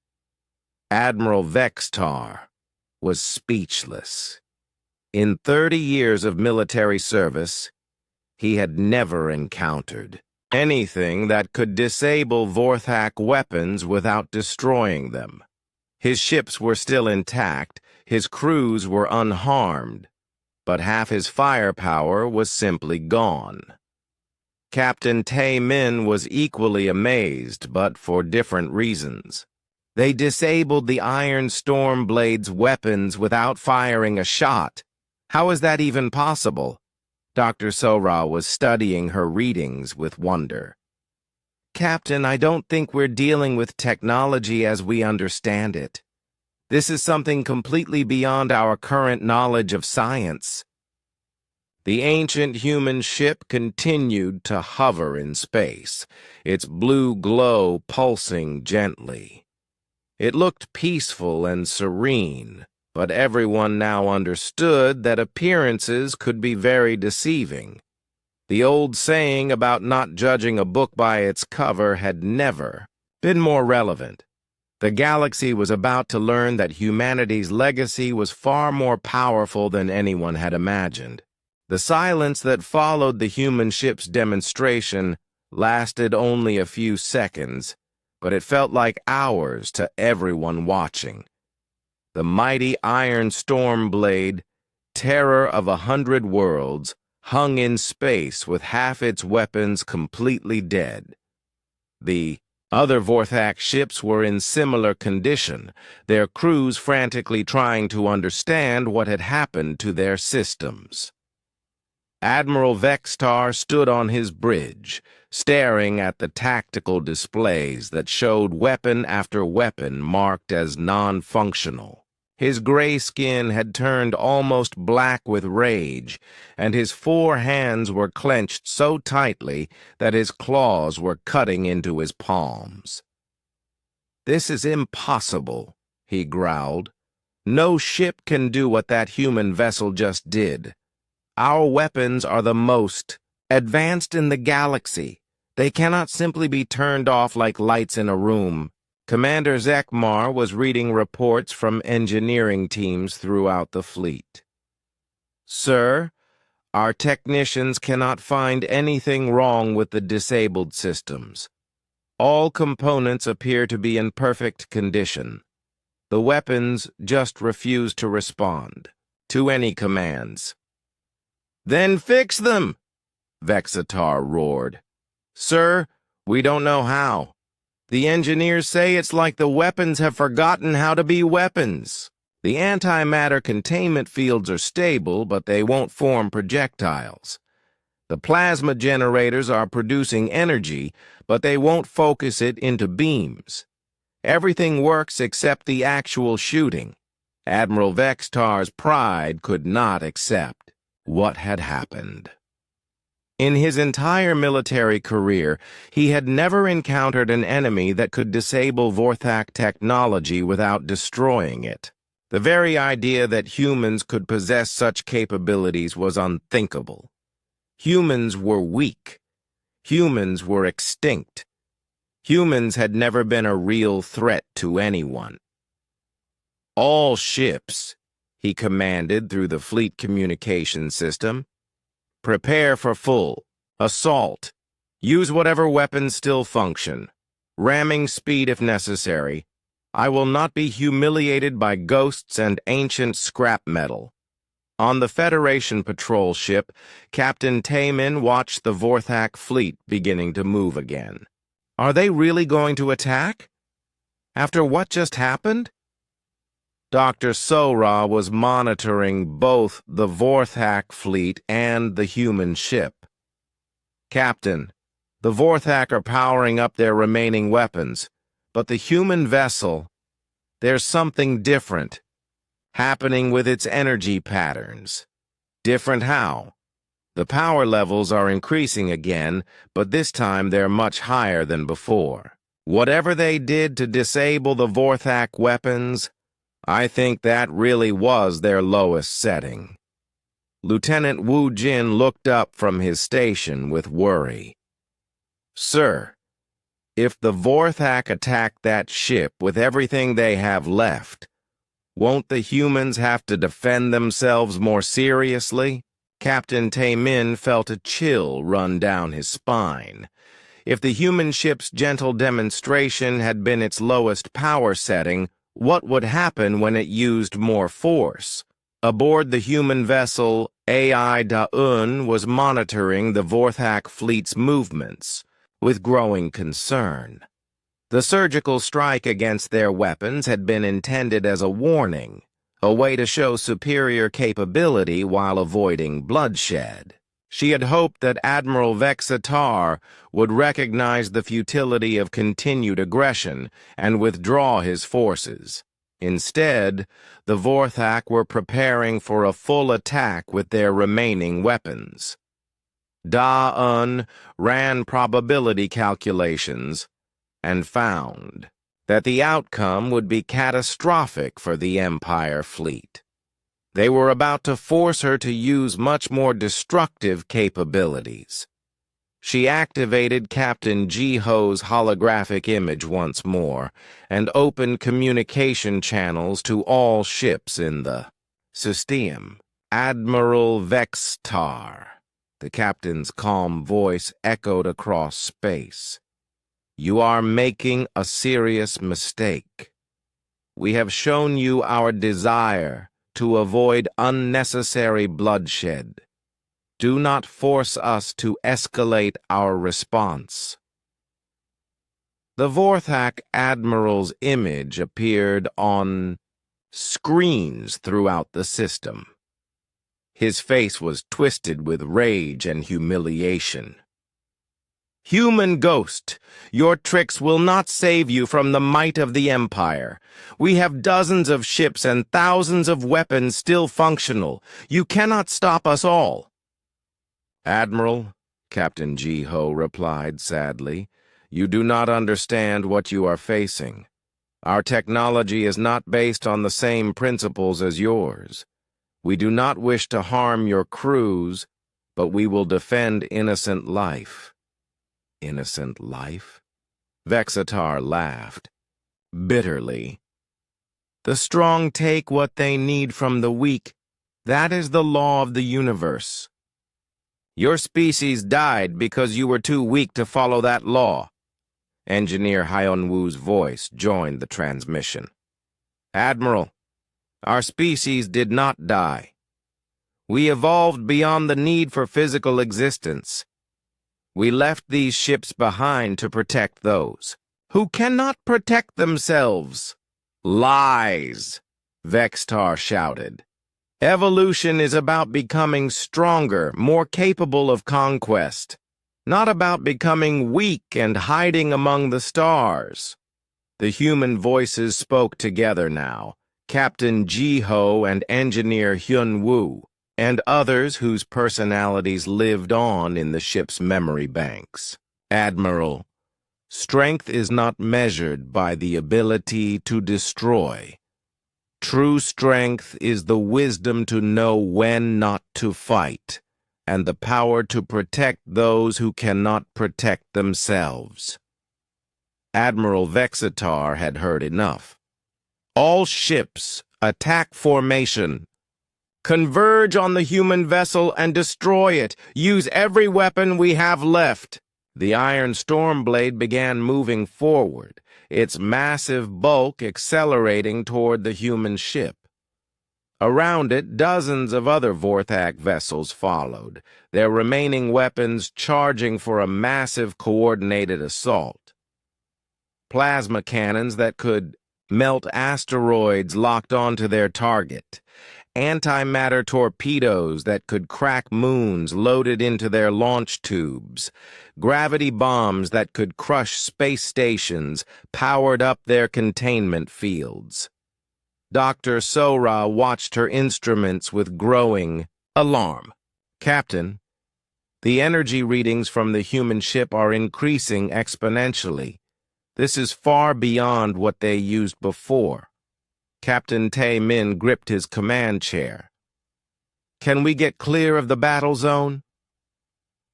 Admiral Vextar was speechless. In 30 years of military service, he had never encountered Anything that could disable Vorthak weapons without destroying them. His ships were still intact, his crews were unharmed, but half his firepower was simply gone. Captain Tae Min was equally amazed, but for different reasons. They disabled the Iron Stormblade's weapons without firing a shot. How is that even possible? Dr. Sora was studying her readings with wonder. Captain, I don't think we're dealing with technology as we understand it. This is something completely beyond our current knowledge of science. The ancient human ship continued to hover in space, its blue glow pulsing gently. It looked peaceful and serene, but everyone now understood that appearances could be very deceiving. The old saying about not judging a book by its cover had never been more relevant. The galaxy was about to learn that humanity's legacy was far more powerful than anyone had imagined. The silence that followed the human ship's demonstration lasted only a few seconds, but it felt like hours to everyone watching. The mighty Iron Stormblade, terror of 100 worlds, hung in space with half its weapons completely dead. The other Vorthak ships were in similar condition, their crews frantically trying to understand what had happened to their systems. Admiral Vextar stood on his bridge, staring at the tactical displays that showed weapon after weapon marked as non-functional. His gray skin had turned almost black with rage, and his 4 hands were clenched so tightly that his claws were cutting into his palms. "This is impossible," he growled. "No ship can do what that human vessel just did. Our weapons are the most advanced in the galaxy. They cannot simply be turned off like lights in a room." Commander Zekmar was reading reports from engineering teams throughout the fleet. "Sir, our technicians cannot find anything wrong with the disabled systems. All components appear to be in perfect condition. The weapons just refuse to respond to any commands." "Then fix them!" Vexitar roared. "Sir, we don't know how. The engineers say it's like the weapons have forgotten how to be weapons. The antimatter containment fields are stable, but they won't form projectiles. The plasma generators are producing energy, but they won't focus it into beams. Everything works except the actual shooting." Admiral Vextar's pride could not accept what had happened. In his entire military career, he had never encountered an enemy that could disable Vorthak technology without destroying it. The very idea that humans could possess such capabilities was unthinkable. Humans were weak. Humans were extinct. Humans had never been a real threat to anyone. "All ships," he commanded through the fleet communication system, "prepare for full assault. Use whatever weapons still function. Ramming speed if necessary. I will not be humiliated by ghosts and ancient scrap metal." On the Federation patrol ship, Captain Taemin watched the Vorthak fleet beginning to move again. Are they really going to attack? After what just happened? Dr. Sora was monitoring both the Vorthak fleet and the human ship. "Captain, the Vorthak are powering up their remaining weapons, but the human vessel, there's something different happening with its energy patterns." "Different how?" "The power levels are increasing again, but this time they're much higher than before. Whatever they did to disable the Vorthak weapons, I think that really was their lowest setting." Lieutenant Wu Jin looked up from his station with worry. "Sir, if the Vorthak attack that ship with everything they have left, won't the humans have to defend themselves more seriously?" Captain Taemin felt a chill run down his spine. If the human ship's gentle demonstration had been its lowest power setting, what would happen when it used more force? Aboard the human vessel, AI Daun was monitoring the Vorthak fleet's movements with growing concern. The surgical strike against their weapons had been intended as a warning, a way to show superior capability while avoiding bloodshed. She had hoped that Admiral Vexatar would recognize the futility of continued aggression and withdraw his forces. Instead, the Vorthak were preparing for a full attack with their remaining weapons. Da-Un ran probability calculations and found that the outcome would be catastrophic for the Empire fleet. They were about to force her to use much more destructive capabilities. She activated Captain Jiho's holographic image once more and opened communication channels to all ships in the system. Admiral Vextar. The captain's calm voice echoed across space. You are making a serious mistake. We have shown you our desire to avoid unnecessary bloodshed. Do not force us to escalate our response. The Vorthak Admiral's image appeared on screens throughout the system. His face was twisted with rage and humiliation. Human ghost, your tricks will not save you from the might of the Empire. We have dozens of ships and thousands of weapons still functional. You cannot stop us all. Admiral, Captain Jiho replied sadly, you do not understand what you are facing. Our technology is not based on the same principles as yours. We do not wish to harm your crews, but we will defend innocent life. Innocent life? Vexatar laughed, bitterly. The strong take what they need from the weak. That is the law of the universe. Your species died because you were too weak to follow that law. Engineer Hyunwoo's voice joined the transmission. Admiral, our species did not die. We evolved beyond the need for physical existence. We left these ships behind to protect those who cannot protect themselves. Lies, Vextar shouted. Evolution is about becoming stronger, more capable of conquest, not about becoming weak and hiding among the stars. The human voices spoke together now, Captain Jiho and Engineer Hyunwoo, and others whose personalities lived on in the ship's memory banks. Admiral, strength is not measured by the ability to destroy. True strength is the wisdom to know when not to fight, and the power to protect those who cannot protect themselves. Admiral Vexatar had heard enough. All ships, attack formation. Converge on the human vessel and destroy it. Use every weapon we have left. The iron Stormblade began moving forward, its massive bulk accelerating toward the human ship. Around it, dozens of other Vorthak vessels followed, their remaining weapons charging for a massive coordinated assault. Plasma cannons that could melt asteroids locked onto their target, antimatter torpedoes that could crack moons loaded into their launch tubes, gravity bombs that could crush space stations powered up their containment fields. Dr. Sora watched her instruments with growing alarm. Captain, the energy readings from the human ship are increasing exponentially. This is far beyond what they used before. Captain Tae-min gripped his command chair. Can we get clear of the battle zone?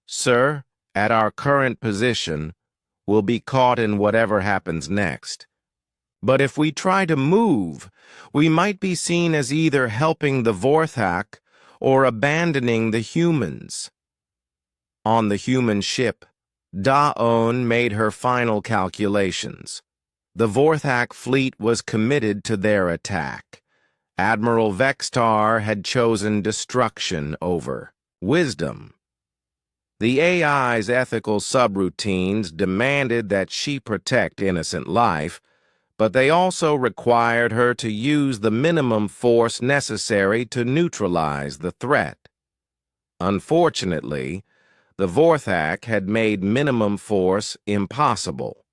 Sir, at our current position, we'll be caught in whatever happens next. But if we try to move, we might be seen as either helping the Vorthak or abandoning the humans. On the human ship, Daon made her final calculations. The Vorthak fleet was committed to their attack. Admiral Vextar had chosen destruction over wisdom. The AI's ethical subroutines demanded that she protect innocent life, but they also required her to use the minimum force necessary to neutralize the threat. Unfortunately, the Vorthak had made minimum force impossible.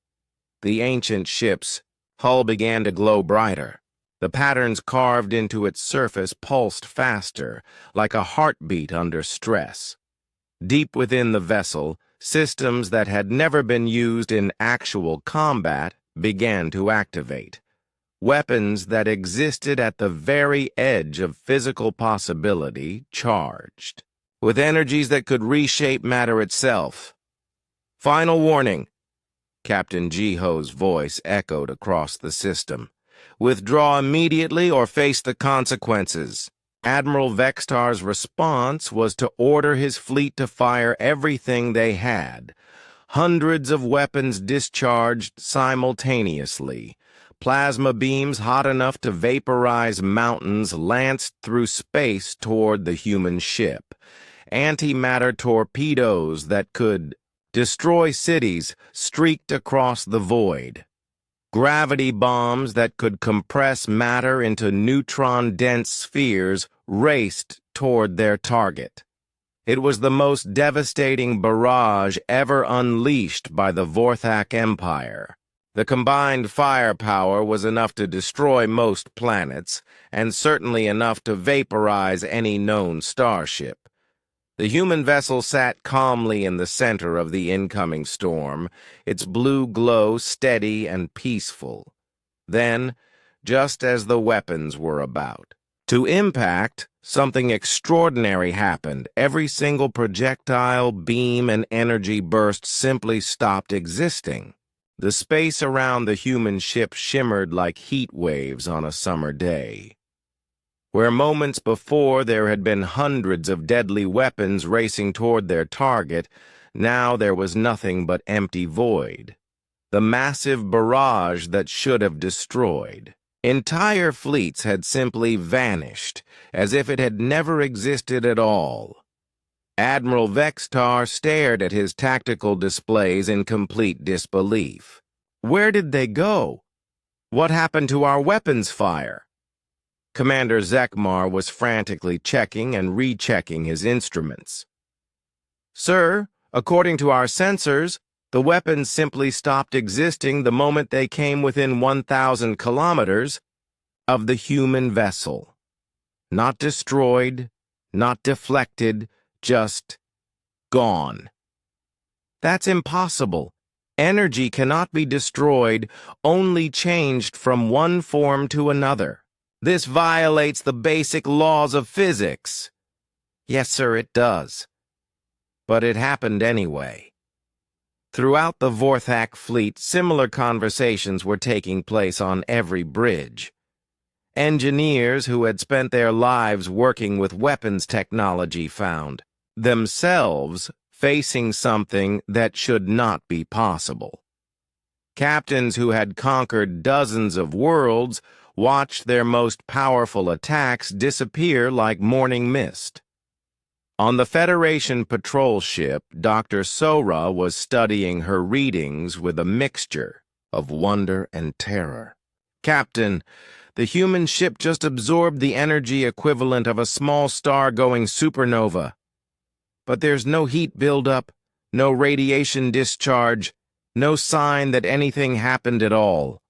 The ancient ship's hull began to glow brighter. The patterns carved into its surface pulsed faster, like a heartbeat under stress. Deep within the vessel, systems that had never been used in actual combat began to activate. Weapons that existed at the very edge of physical possibility charged, with energies that could reshape matter itself. Final warning, Captain Jiho's voice echoed across the system. Withdraw immediately or face the consequences. Admiral Vextar's response was to order his fleet to fire everything they had. Hundreds of weapons discharged simultaneously. Plasma beams hot enough to vaporize mountains lanced through space toward the human ship. Antimatter torpedoes that could destroy cities streaked across the void. Gravity bombs that could compress matter into neutron-dense spheres raced toward their target. It was the most devastating barrage ever unleashed by the Vorthak Empire. The combined firepower was enough to destroy most planets, and certainly enough to vaporize any known starship. The human vessel sat calmly in the center of the incoming storm, its blue glow steady and peaceful. Then, just as the weapons were about to impact, something extraordinary happened. Every single projectile, beam, and energy burst simply stopped existing. The space around the human ship shimmered like heat waves on a summer day. Where moments before there had been hundreds of deadly weapons racing toward their target, now there was nothing but empty void. The massive barrage that should have destroyed. Entire fleets had simply vanished, as if it had never existed at all. Admiral Vextar stared at his tactical displays in complete disbelief. Where did they go? What happened to our weapons fire? Commander Zekmar was frantically checking and rechecking his instruments. Sir, according to our sensors, the weapons simply stopped existing the moment they came within 1,000 kilometers of the human vessel. Not destroyed, not deflected, just gone. That's impossible. Energy cannot be destroyed, only changed from one form to another. This violates the basic laws of physics. Yes, sir, it does. But it happened anyway. Throughout the Vorthak fleet, similar conversations were taking place on every bridge. Engineers who had spent their lives working with weapons technology found themselves facing something that should not be possible. Captains who had conquered dozens of worlds watched their most powerful attacks disappear like morning mist. On the Federation patrol ship, Dr. Sora was studying her readings with a mixture of wonder and terror. Captain, the human ship just absorbed the energy equivalent of a small star-going supernova. But there's no heat buildup, no radiation discharge, no sign that anything happened at all.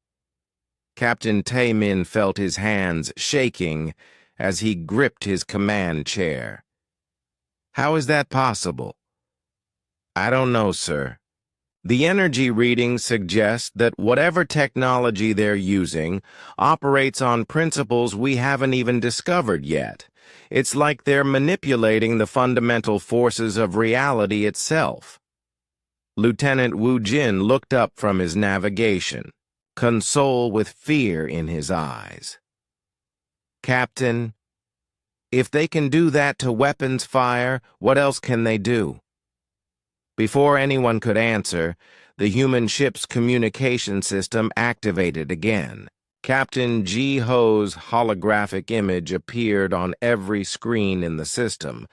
Captain Taemin felt his hands shaking as he gripped his command chair. How is that possible? I don't know, sir. The energy readings suggest that whatever technology they're using operates on principles we haven't even discovered yet. It's like they're manipulating the fundamental forces of reality itself. Lieutenant Wu Jin looked up from his navigation, console with fear in his eyes. Captain, if they can do that to weapons fire, what else can they do? Before anyone could answer, the human ship's communication system activated again. Captain Ji Ho's holographic image appeared on every screen in the system,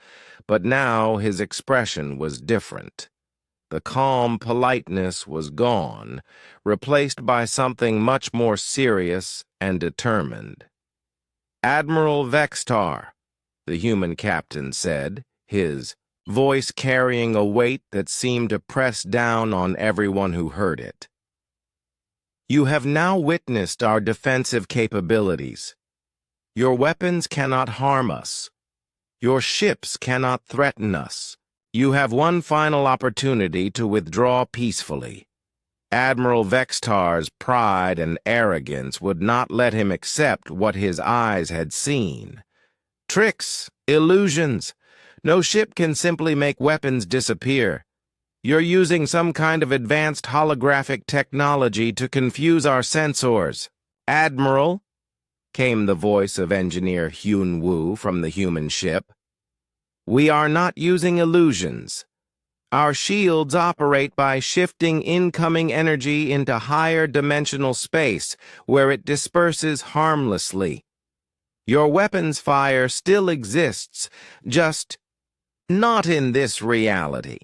but now his expression was different. The calm politeness was gone, replaced by something much more serious and determined. "Admiral Vextar," the human captain said, his voice carrying a weight that seemed to press down on everyone who heard it. "You have now witnessed our defensive capabilities. Your weapons cannot harm us. Your ships cannot threaten us. You have one final opportunity to withdraw peacefully." Admiral Vextar's pride and arrogance would not let him accept what his eyes had seen. Tricks, illusions. No ship can simply make weapons disappear. You're using some kind of advanced holographic technology to confuse our sensors. "Admiral," came the voice of Engineer Hyun Woo from the human ship, "we are not using illusions. Our shields operate by shifting incoming energy into higher dimensional space, where it disperses harmlessly. Your weapons fire still exists, just not in this reality."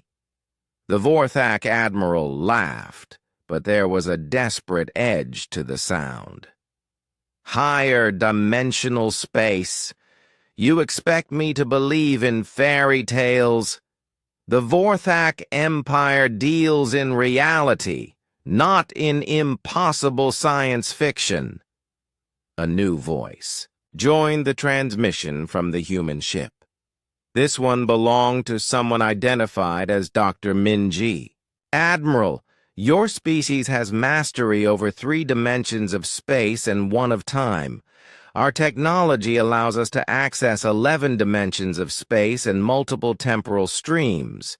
The Vorthak Admiral laughed, but there was a desperate edge to the sound. "Higher dimensional space. You expect me to believe in fairy tales? The Vorthak Empire deals in reality, not in impossible science fiction." A new voice joined the transmission from the human ship. This one belonged to someone identified as Dr. Min-ji. "Admiral, your species has mastery over 3 dimensions of space and 1 of time. Our technology allows us to access 11 dimensions of space and multiple temporal streams.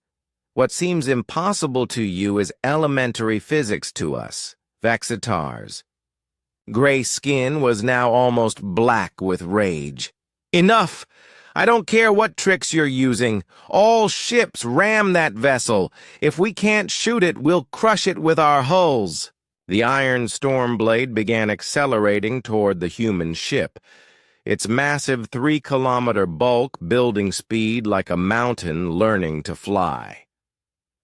What seems impossible to you is elementary physics to us, Vexitars." Gray Skin was now almost black with rage. "Enough! I don't care what tricks you're using. All ships ram that vessel. If we can't shoot it, we'll crush it with our hulls." The iron Stormblade began accelerating toward the human ship, its massive 3-kilometer bulk building speed like a mountain learning to fly.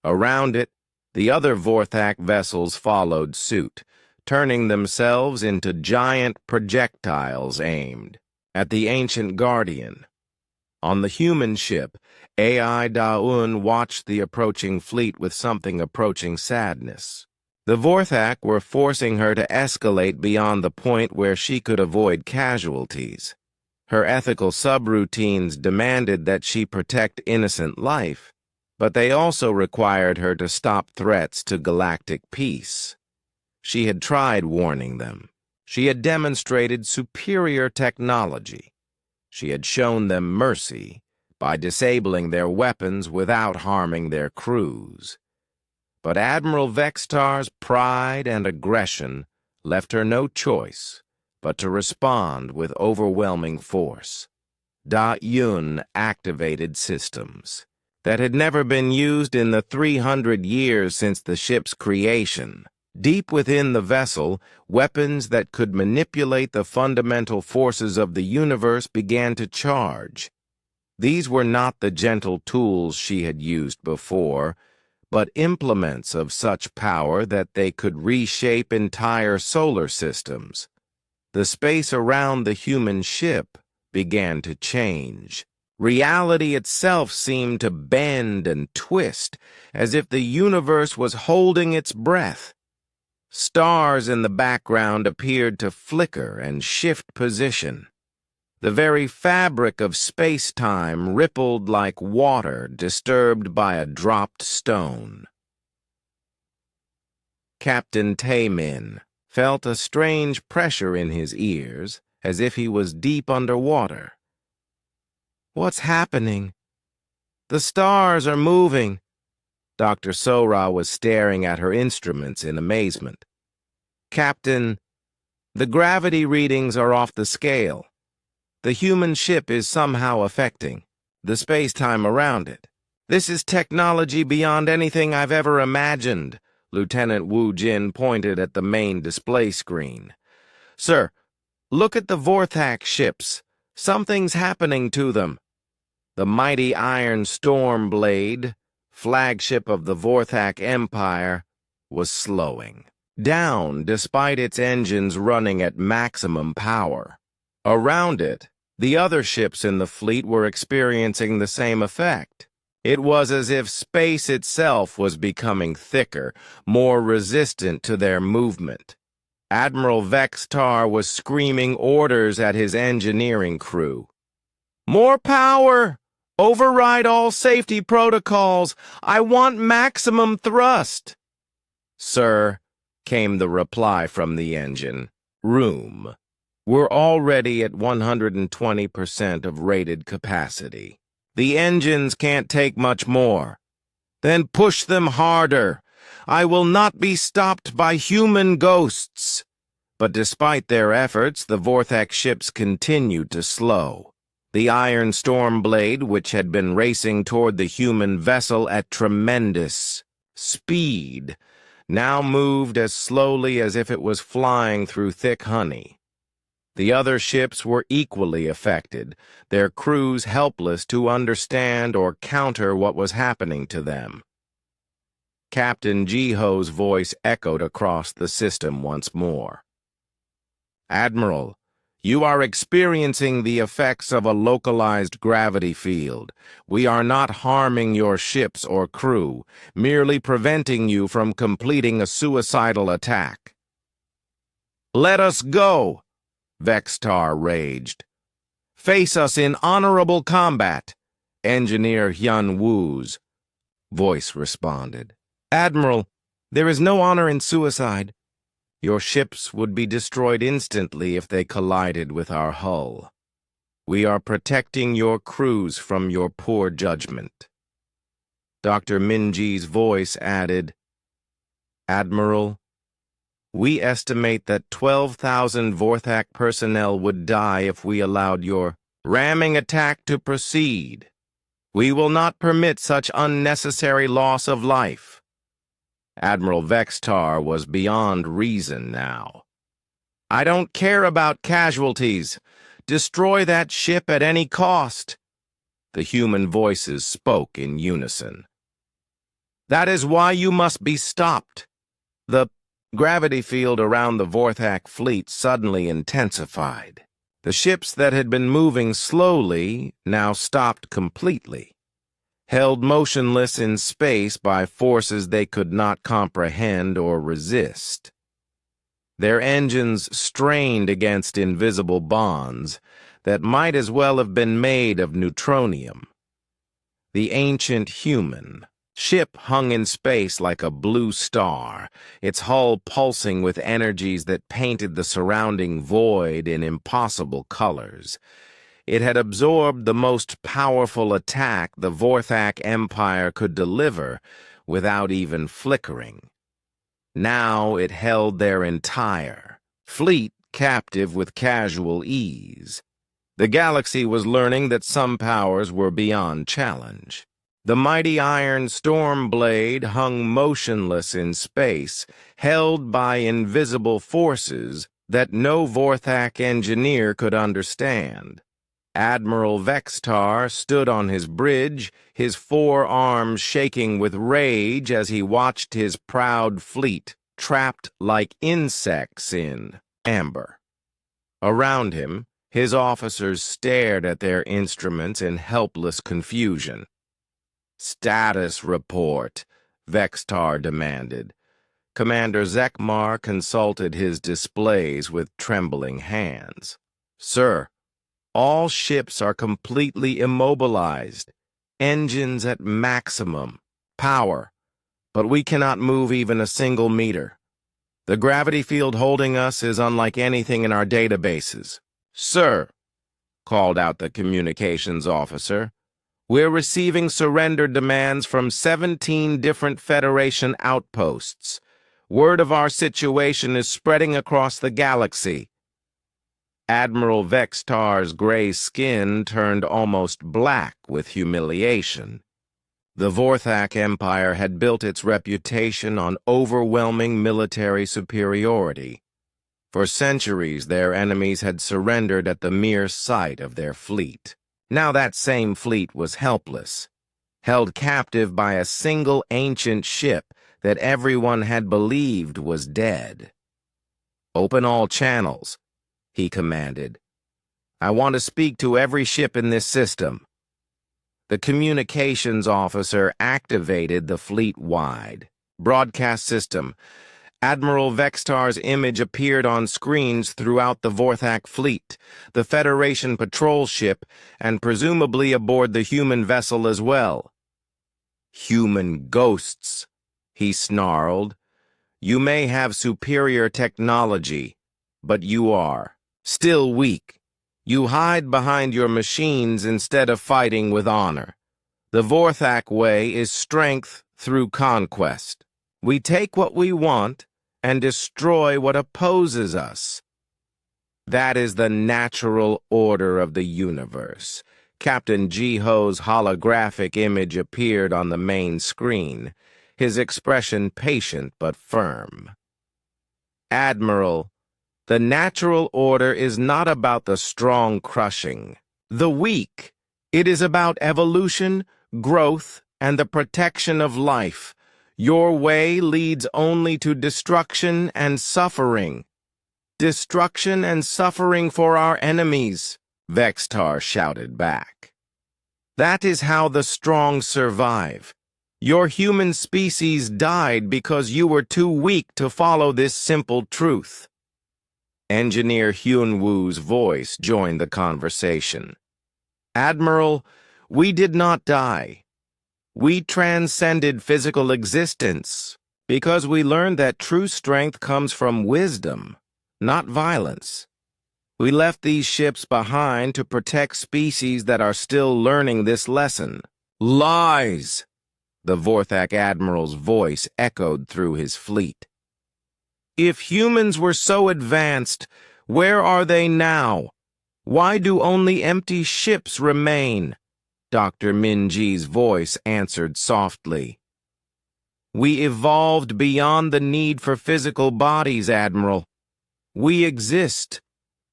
Around it, the other Vorthak vessels followed suit, turning themselves into giant projectiles aimed at the ancient Guardian. On the human ship, AI Daun watched the approaching fleet with something approaching sadness. The Vorthak were forcing her to escalate beyond the point where she could avoid casualties. Her ethical subroutines demanded that she protect innocent life, but they also required her to stop threats to galactic peace. She had tried warning them. She had demonstrated superior technology. She had shown them mercy by disabling their weapons without harming their crews. But Admiral Vextar's pride and aggression left her no choice but to respond with overwhelming force. Da-Yun activated systems that had never been used in the 300 years since the ship's creation. Deep within the vessel, weapons that could manipulate the fundamental forces of the universe began to charge. These were not the gentle tools she had used before, but implements of such power that they could reshape entire solar systems. The space around the human ship began to change. Reality itself seemed to bend and twist, as if the universe was holding its breath. Stars in the background appeared to flicker and shift position. The very fabric of space-time rippled like water disturbed by a dropped stone. Captain Taemin felt a strange pressure in his ears, as if he was deep underwater. "What's happening?" "The stars are moving." Dr. Sora was staring at her instruments in amazement. "Captain, the gravity readings are off the scale. The human ship is somehow affecting the space-time around it." This is technology beyond anything I've ever imagined. Lieutenant Wu Jin pointed at the main display screen. Sir, look at the Vorthak ships. Something's happening to them. The mighty Iron Storm Blade, flagship of the Vorthak Empire, was slowing down despite its engines running at maximum power. Around it, the other ships in the fleet were experiencing the same effect. It was as if space itself was becoming thicker, more resistant to their movement. Admiral Vextar was screaming orders at his engineering crew. More power! Override all safety protocols! I want maximum thrust! Sir, came the reply from the engine. Room. We're already at 120% of rated capacity. The engines can't take much more. Then push them harder. I will not be stopped by human ghosts. But despite their efforts, the Vorthak ships continued to slow. The Iron Storm Blade, which had been racing toward the human vessel at tremendous speed, now moved as slowly as if it was flying through thick honey. The other ships were equally affected, their crews helpless to understand or counter what was happening to them. Captain Jiho's voice echoed across the system once more. Admiral, you are experiencing the effects of a localized gravity field. We are not harming your ships or crew, merely preventing you from completing a suicidal attack. Let us go! Vextar raged. Face us in honorable combat, Engineer Hyun Woo's voice responded. Admiral, there is no honor in suicide. Your ships would be destroyed instantly if they collided with our hull. We are protecting your crews from your poor judgment. Dr. Minji's voice added, Admiral, we estimate that 12,000 Vorthak personnel would die if we allowed your ramming attack to proceed. We will not permit such unnecessary loss of life. Admiral Vextar was beyond reason now. I don't care about casualties. Destroy that ship at any cost. The human voices spoke in unison. That is why you must be stopped. The gravity field around the Vorthak fleet suddenly intensified. The ships that had been moving slowly now stopped completely, held motionless in space by forces they could not comprehend or resist. Their engines strained against invisible bonds that might as well have been made of neutronium. The ancient human ship hung in space like a blue star, its hull pulsing with energies that painted the surrounding void in impossible colors. It had absorbed the most powerful attack the Vorthak Empire could deliver without even flickering. Now it held their entire fleet captive with casual ease. The galaxy was learning that some powers were beyond challenge. The mighty Iron Storm Blade hung motionless in space, held by invisible forces that no Vorthak engineer could understand. Admiral Vextar stood on his bridge, his forearms shaking with rage as he watched his proud fleet trapped like insects in amber. Around him, his officers stared at their instruments in helpless confusion. Status report, Vextar demanded. Commander Zekmar consulted his displays with trembling hands. Sir, all ships are completely immobilized, engines at maximum power, but we cannot move even a single meter. The gravity field holding us is unlike anything in our databases. Sir, called out the communications officer, we're receiving surrender demands from 17 different Federation outposts. Word of our situation is spreading across the galaxy. Admiral Vextar's gray skin turned almost black with humiliation. The Vorthak Empire had built its reputation on overwhelming military superiority. For centuries, their enemies had surrendered at the mere sight of their fleet. Now that same fleet was helpless, held captive by a single ancient ship that everyone had believed was dead. "Open all channels," he commanded. "I want to speak to every ship in this system." The communications officer activated the fleet-wide broadcast system. Admiral Vextar's image appeared on screens throughout the Vorthak fleet, the Federation patrol ship, and presumably aboard the human vessel as well. "Human ghosts," he snarled. "You may have superior technology, but you are still weak. You hide behind your machines instead of fighting with honor. The Vorthak way is strength through conquest. We take what we want and destroy what opposes us. That is the natural order of the universe." Captain Jiho's holographic image appeared on the main screen, his expression patient but firm. "Admiral, the natural order is not about the strong crushing the weak. It is about evolution, growth, and the protection of life. Your way leads only to destruction and suffering." "Destruction and suffering for our enemies," Vextar shouted back. "That is how the strong survive. Your human species died because you were too weak to follow this simple truth." Engineer Hyunwoo's voice joined the conversation. "Admiral, we did not die. We transcended physical existence because we learned that true strength comes from wisdom, not violence. We left these ships behind to protect species that are still learning this lesson." "Lies!" The Vorthak Admiral's voice echoed through his fleet. "If humans were so advanced, where are they now? Why do only empty ships remain?" Dr. Minji's voice answered softly. "We evolved beyond the need for physical bodies, Admiral. We exist,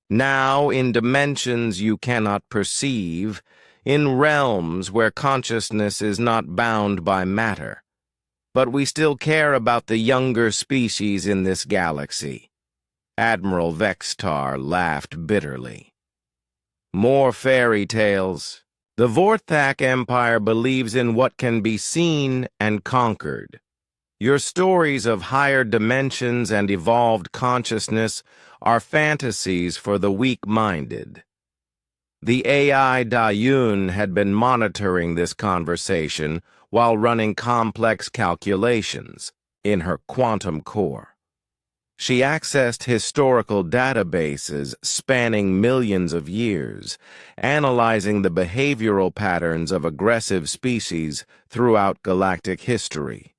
now in dimensions you cannot perceive, in realms where consciousness is not bound by matter. But we still care about the younger species in this galaxy." Admiral Vextar laughed bitterly. "More fairy tales. The Vorthak Empire believes in what can be seen and conquered. Your stories of higher dimensions and evolved consciousness are fantasies for the weak-minded." The AI Dayun had been monitoring this conversation while running complex calculations in her quantum core. She accessed historical databases spanning millions of years, analyzing the behavioral patterns of aggressive species throughout galactic history.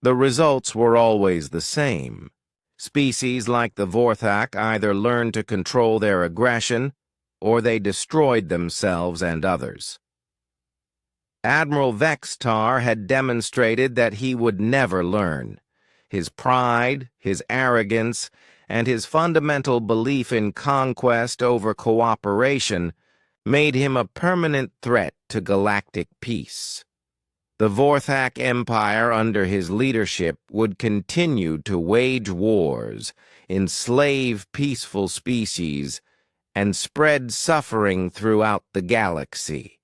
The results were always the same. Species like the Vorthak either learned to control their aggression, or they destroyed themselves and others. Admiral Vextar had demonstrated that he would never learn. His pride, his arrogance, and his fundamental belief in conquest over cooperation made him a permanent threat to galactic peace. The Vorthak Empire under his leadership would continue to wage wars, enslave peaceful species, and spread suffering throughout the galaxy.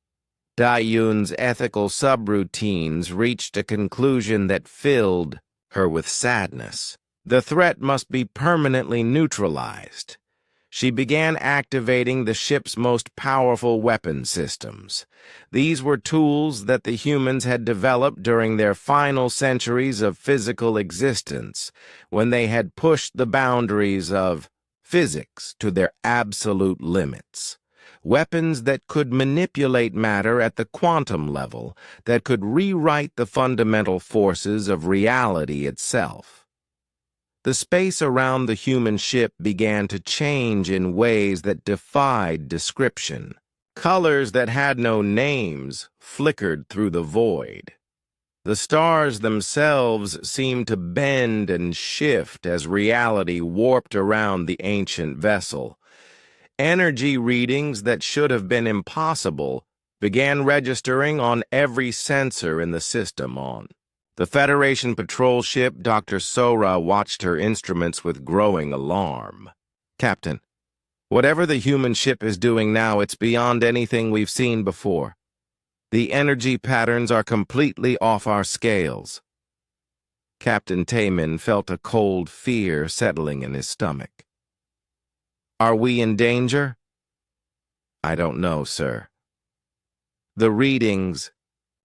Dayun's ethical subroutines reached a conclusion that filled her with sadness. The threat must be permanently neutralized. She began activating the ship's most powerful weapon systems. These were tools that the humans had developed during their final centuries of physical existence, when they had pushed the boundaries of physics to their absolute limits. Weapons that could manipulate matter at the quantum level, that could rewrite the fundamental forces of reality itself. The space around the human ship began to change in ways that defied description. Colors that had no names flickered through the void. The stars themselves seemed to bend and shift as reality warped around the ancient vessel. Energy readings that should have been impossible began registering on every sensor in the system. On the Federation patrol ship, Dr. Sora watched her instruments with growing alarm. "Captain, whatever the human ship is doing now, it's beyond anything we've seen before. The energy patterns are completely off our scales." Captain Taman felt a cold fear settling in his stomach. "Are we in danger?" "I don't know, sir. The readings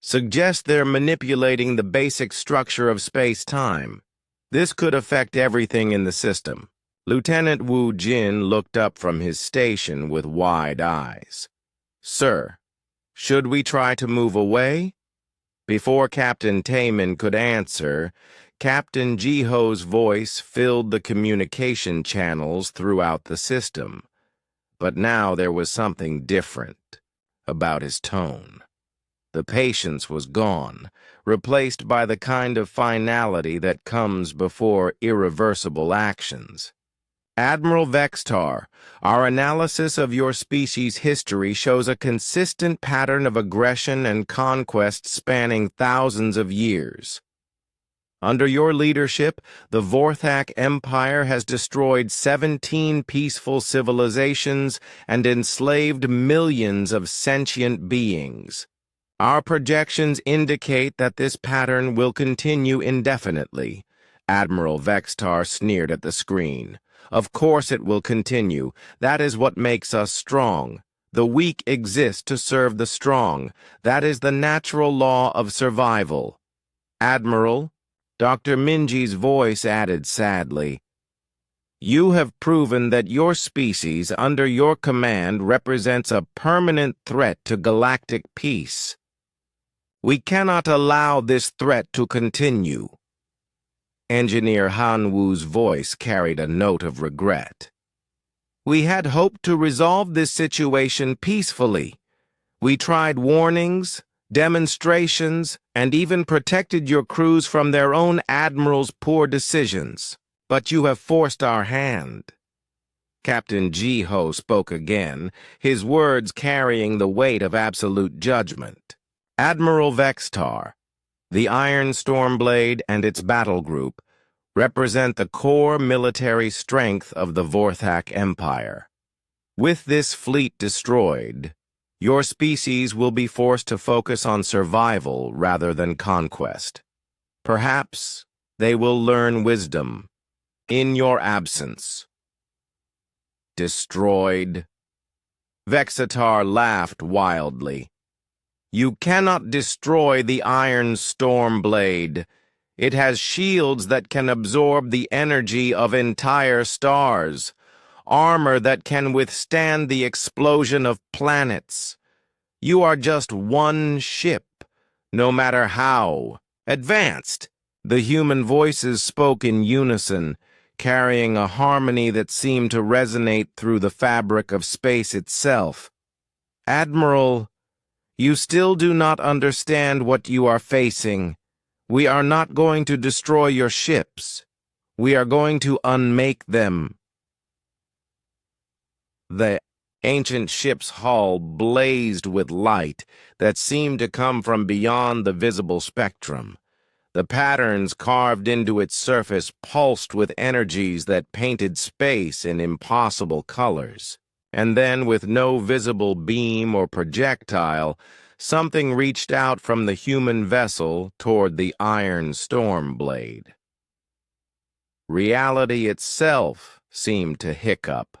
suggest they're manipulating the basic structure of space-time. This could affect everything in the system." Lieutenant Wu Jin looked up from his station with wide eyes. "Sir, should we try to move away?" Before Captain Taman could answer, Captain Jiho's voice filled the communication channels throughout the system. But now there was something different about his tone. The patience was gone, replaced by the kind of finality that comes before irreversible actions. "Admiral Vextar, our analysis of your species' history shows a consistent pattern of aggression and conquest spanning thousands of years. Under your leadership, the Vorthak Empire has destroyed 17 peaceful civilizations and enslaved millions of sentient beings. Our projections indicate that this pattern will continue indefinitely." Admiral Vextar sneered at the screen. "Of course it will continue. That is what makes us strong. The weak exist to serve the strong. That is the natural law of survival." "Admiral," Dr. Minji's voice added sadly, "you have proven that your species under your command represents a permanent threat to galactic peace. We cannot allow this threat to continue." Engineer Han Wu's voice carried a note of regret. "We had hoped to resolve this situation peacefully. We tried warnings, demonstrations, and even protected your crews from their own admiral's poor decisions. But you have forced our hand." Captain Jiho spoke again, his words carrying the weight of absolute judgment. "Admiral Vextar, the Iron Stormblade and its battle group represent the core military strength of the Vorthak Empire. With this fleet destroyed, your species will be forced to focus on survival rather than conquest. Perhaps they will learn wisdom in your absence." "Destroyed?" Vexatar laughed wildly. "You cannot destroy the Iron Stormblade. It has shields that can absorb the energy of entire stars, armor that can withstand the explosion of planets. You are just one ship, no matter how advanced." The human voices spoke in unison, carrying a harmony that seemed to resonate through the fabric of space itself. "Admiral, you still do not understand what you are facing. We are not going to destroy your ships. We are going to unmake them." The ancient ship's hull blazed with light that seemed to come from beyond the visible spectrum. The patterns carved into its surface pulsed with energies that painted space in impossible colors. And then, with no visible beam or projectile, something reached out from the human vessel toward the Iron Stormblade. Reality itself seemed to hiccup.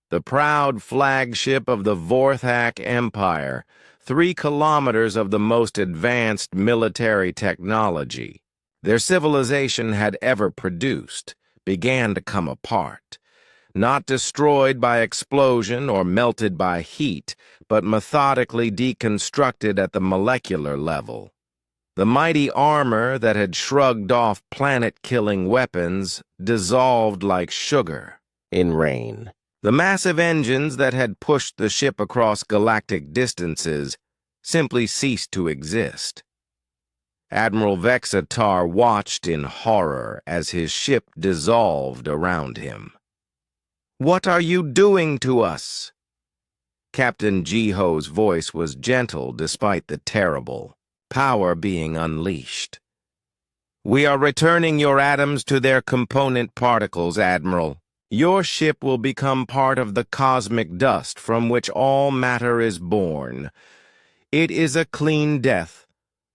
The proud flagship of the Vorthak Empire, 3 kilometers of the most advanced military technology their civilization had ever produced, began to come apart. Not destroyed by explosion or melted by heat, but methodically deconstructed at the molecular level. The mighty armor that had shrugged off planet-killing weapons dissolved like sugar in rain. The massive engines that had pushed the ship across galactic distances simply ceased to exist. Admiral Vexatar watched in horror as his ship dissolved around him. "What are you doing to us?" Captain Jiho's voice was gentle despite the terrible power being unleashed. "We are returning your atoms to their component particles, Admiral. Your ship will become part of the cosmic dust from which all matter is born. It is a clean death,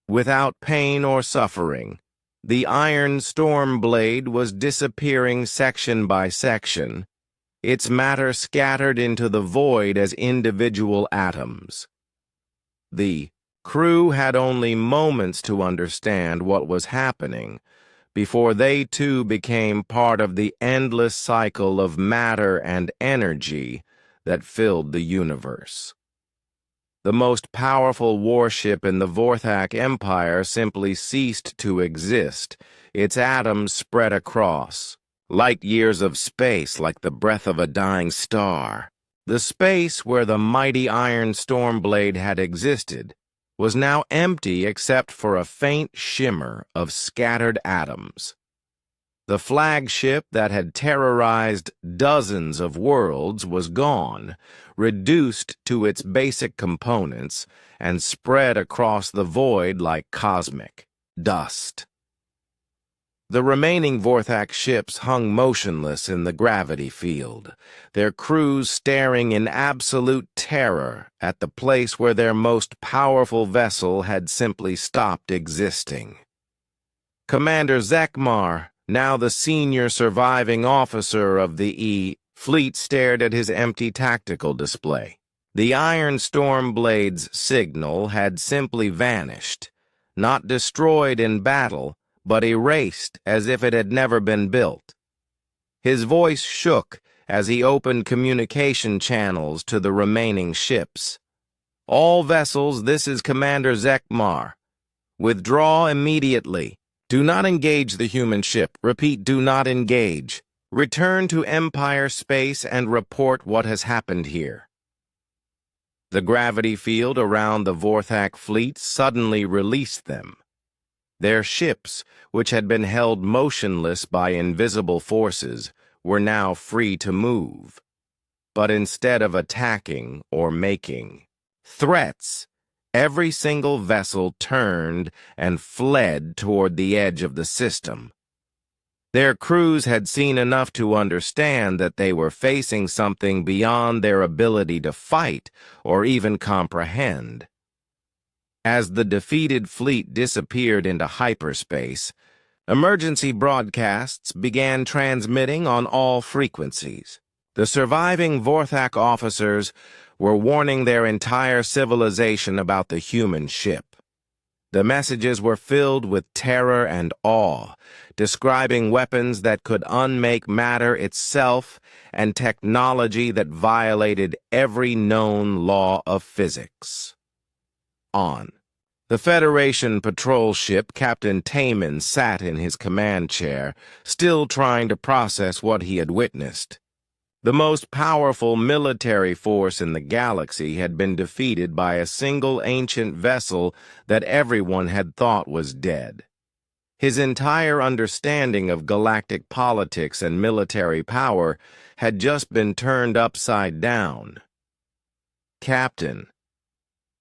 without pain or suffering. The iron storm blade was disappearing section by section, its matter scattered into the void as individual atoms. The crew had only moments to understand what was happening before they too became part of the endless cycle of matter and energy that filled the universe. The most powerful warship in the Vorthak Empire simply ceased to exist, its atoms spread across light years of space like the breath of a dying star. The space where the mighty iron stormblade had existed was now empty except for a faint shimmer of scattered atoms. The flagship that had terrorized dozens of worlds was gone, reduced to its basic components, and spread across the void like cosmic dust. The remaining Vorthak ships hung motionless in the gravity field, their crews staring in absolute terror at the place where their most powerful vessel had simply stopped existing. Commander Zekmar, now the senior surviving officer of the fleet, stared at his empty tactical display. The Iron Storm Blade's signal had simply vanished, not destroyed in battle, but erased as if it had never been built. His voice shook as he opened communication channels to the remaining ships. "All vessels, this is Commander Zekmar. Withdraw immediately. Do not engage the human ship. Repeat, do not engage. Return to Empire space and report what has happened here." The gravity field around the Vorthak fleet suddenly released them. Their ships, which had been held motionless by invisible forces, were now free to move. But instead of attacking or making threats, every single vessel turned and fled toward the edge of the system. Their crews had seen enough to understand that they were facing something beyond their ability to fight or even comprehend. As the defeated fleet disappeared into hyperspace, emergency broadcasts began transmitting on all frequencies. The surviving Vorthak officers were warning their entire civilization about the human ship. The messages were filled with terror and awe, describing weapons that could unmake matter itself and technology that violated every known law of physics. On the Federation patrol ship, Captain Taman sat in his command chair, still trying to process what he had witnessed. The most powerful military force in the galaxy had been defeated by a single ancient vessel that everyone had thought was dead. His entire understanding of galactic politics and military power had just been turned upside down. "Captain,"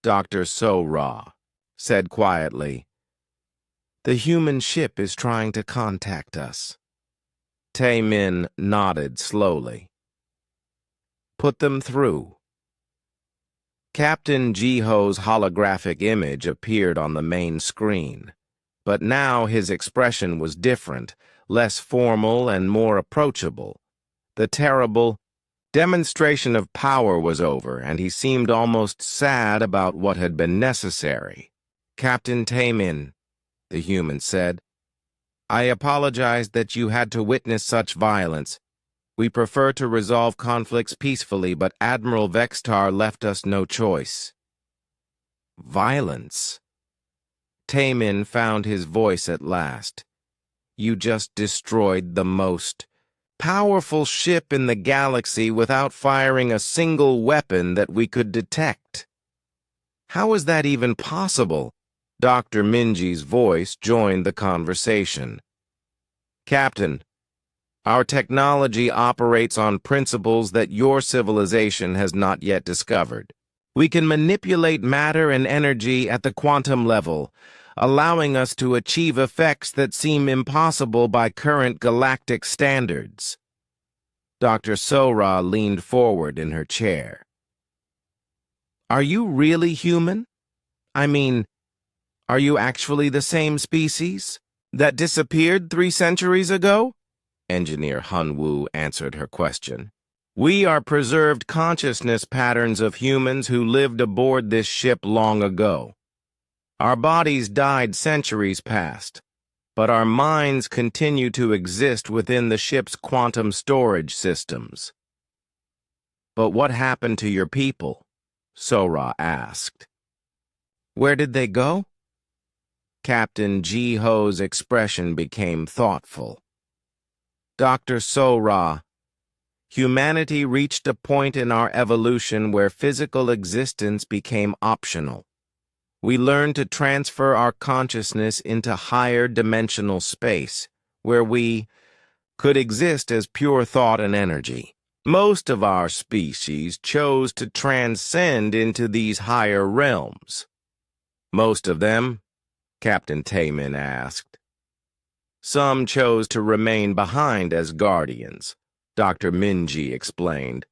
Dr. So-Ra said quietly, "the human ship is trying to contact us." Taemin nodded slowly. "Put them through." Captain Jiho's holographic image appeared on the main screen, but now his expression was different, less formal and more approachable. The terrible demonstration of power was over, and he seemed almost sad about what had been necessary. "Captain Taemin," the human said, "I apologize that you had to witness such violence. We prefer to resolve conflicts peacefully, but Admiral Vextar left us no choice." "Violence?" Taemin found his voice at last. "You just destroyed the most powerful ship in the galaxy without firing a single weapon that we could detect. How is that even possible? Dr. Minji's voice joined the conversation. Captain, our technology operates on principles that your civilization has not yet discovered. We can manipulate matter and energy at the quantum level, allowing us to achieve effects that seem impossible by current galactic standards. Dr. Sora leaned forward in her chair. Are you really human? I mean, are you actually the same species that disappeared 3 centuries ago? Engineer Hunwoo answered her question. We are preserved consciousness patterns of humans who lived aboard this ship long ago. Our bodies died centuries past, but our minds continue to exist within the ship's quantum storage systems. But what happened to your people? Sora asked. Where did they go? Captain Ji-ho's expression became thoughtful. Dr. Sora, humanity reached a point in our evolution where physical existence became optional. We learned to transfer our consciousness into higher dimensional space, where we could exist as pure thought and energy. Most of our species chose to transcend into these higher realms. Most of them? Captain Taemin asked. Some chose to remain behind as guardians, Dr. Minji explained.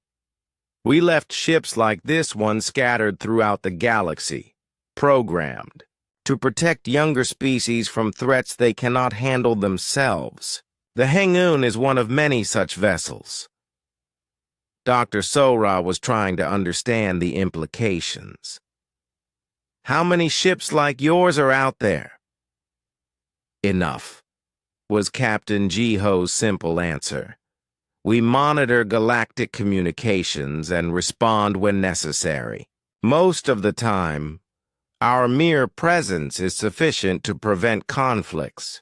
We left ships like this one scattered throughout the galaxy, programmed to protect younger species from threats they cannot handle themselves. The Hengun is one of many such vessels. Dr. Sora was trying to understand the implications. How many ships like yours are out there? Enough, was Captain Ji-ho's simple answer. We monitor galactic communications and respond when necessary. Most of the time, our mere presence is sufficient to prevent conflicts.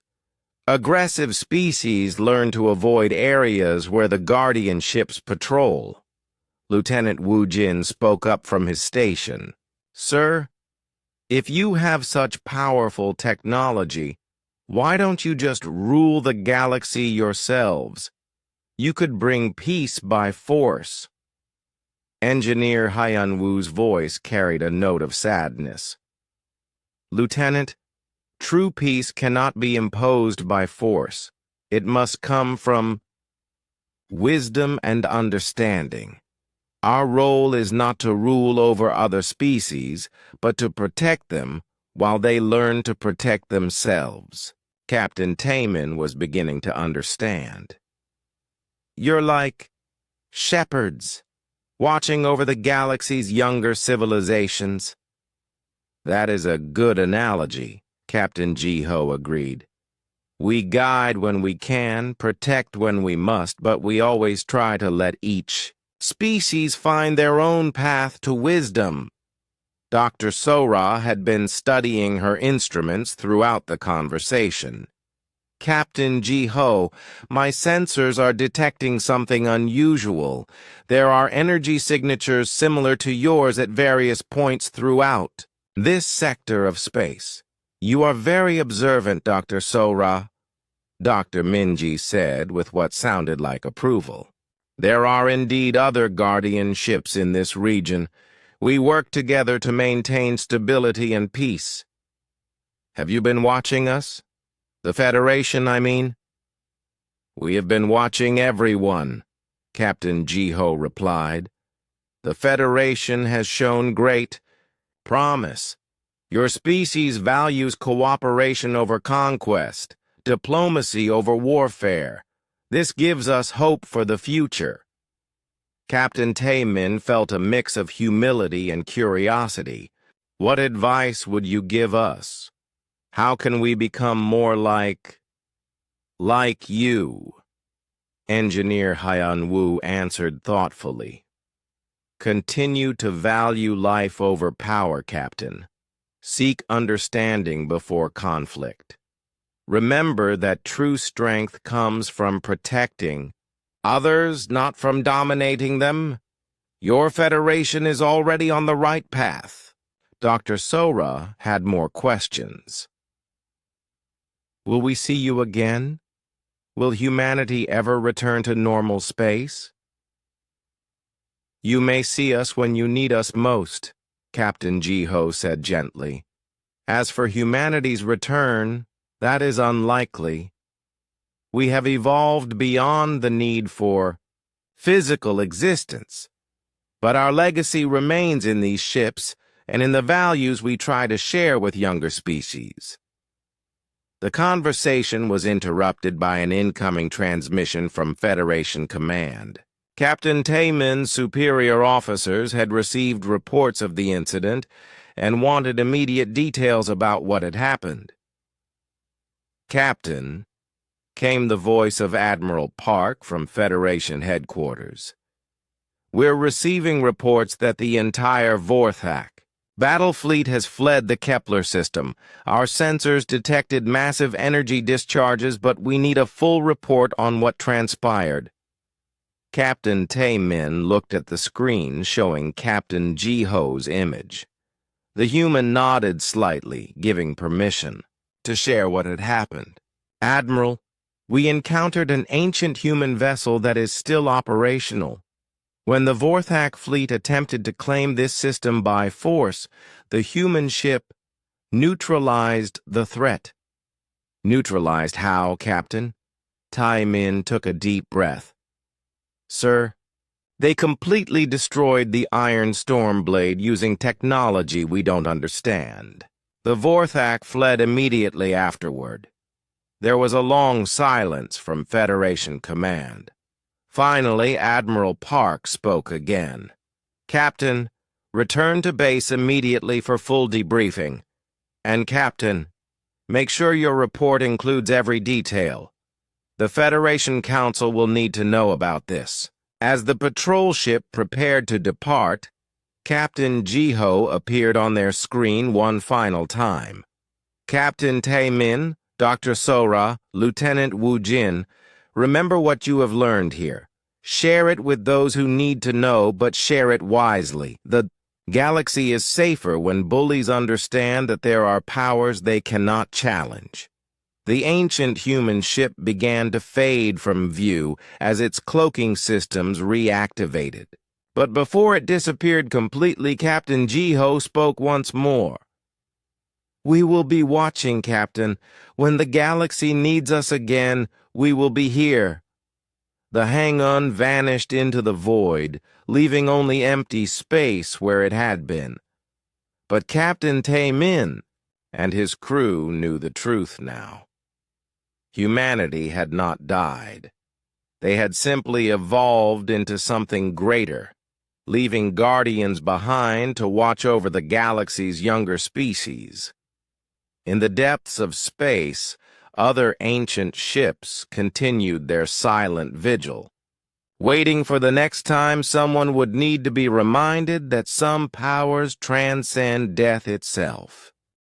Aggressive species learn to avoid areas where the Guardian ships patrol. Lieutenant Wu Jin spoke up from his station. Sir, if you have such powerful technology, why don't you just rule the galaxy yourselves? You could bring peace by force. Engineer Hyun-woo's voice carried a note of sadness. Lieutenant, true peace cannot be imposed by force. It must come from wisdom and understanding. Our role is not to rule over other species, but to protect them while they learn to protect themselves. Captain Taemin was beginning to understand. You're like shepherds, watching over the galaxy's younger civilizations. That is a good analogy, Captain Ji-ho agreed. We guide when we can, protect when we must, but we always try to let each species find their own path to wisdom. Dr. Sora had been studying her instruments throughout the conversation. Captain Ji-ho, my sensors are detecting something unusual. There are energy signatures similar to yours at various points throughout this sector of space. You are very observant, Dr. Sora, Dr. Minji said with what sounded like approval. There are indeed other Guardian ships in this region. We work together to maintain stability and peace. Have you been watching us? The Federation, I mean? We have been watching everyone, Captain Ji-ho replied. The Federation has shown great promise. Your species values cooperation over conquest, diplomacy over warfare. This gives us hope for the future. Captain Taemin felt a mix of humility and curiosity. What advice would you give us? How can we become more like you? Engineer Hyun-woo answered thoughtfully. Continue to value life over power, Captain. Seek understanding before conflict. Remember that true strength comes from protecting others not from dominating them. Your Federation is already on the right path. Dr. Sora had more questions. Will we see you again? Will humanity ever return to normal space? You may see us when you need us most, Captain Jiho said gently. As for humanity's return, that is unlikely. We have evolved beyond the need for physical existence, but our legacy remains in these ships and in the values we try to share with younger species. The conversation was interrupted by an incoming transmission from Federation Command. Captain Tayman's superior officers had received reports of the incident and wanted immediate details about what had happened. Captain, came the voice of Admiral Park from Federation headquarters. We're receiving reports that the entire Vorthak battle fleet has fled the Kepler system. Our sensors detected massive energy discharges, but we need a full report on what transpired. Captain Taymin looked at the screen showing Captain Jiho's image. The human nodded slightly, giving permission to share what had happened. Admiral, we encountered an ancient human vessel that is still operational. When the Vorthak fleet attempted to claim this system by force, the human ship neutralized the threat. Neutralized how, Captain? Tai-Min took a deep breath. Sir, they completely destroyed the Iron Stormblade using technology we don't understand. The Vorthak fled immediately afterward. There was a long silence from Federation Command. Finally, Admiral Park spoke again. Captain, return to base immediately for full debriefing. And Captain, make sure your report includes every detail. The Federation Council will need to know about this. As the patrol ship prepared to depart, Captain Jiho appeared on their screen one final time. Captain Taemin, Dr. Sora, Lieutenant Wu Jin, remember what you have learned here. Share it with those who need to know, but share it wisely. The galaxy is safer when bullies understand that there are powers they cannot challenge. The ancient human ship began to fade from view as its cloaking systems reactivated. But before it disappeared completely, Captain Jiho spoke once more. We will be watching, Captain. When the galaxy needs us again, we will be here. The hang-on vanished into the void, leaving only empty space where it had been. But Captain Taemin and his crew knew the truth now. Humanity had not died. They had simply evolved into something greater, leaving guardians behind to watch over the galaxy's younger species. In the depths of space, other ancient ships continued their silent vigil, waiting for the next time someone would need to be reminded that some powers transcend death itself.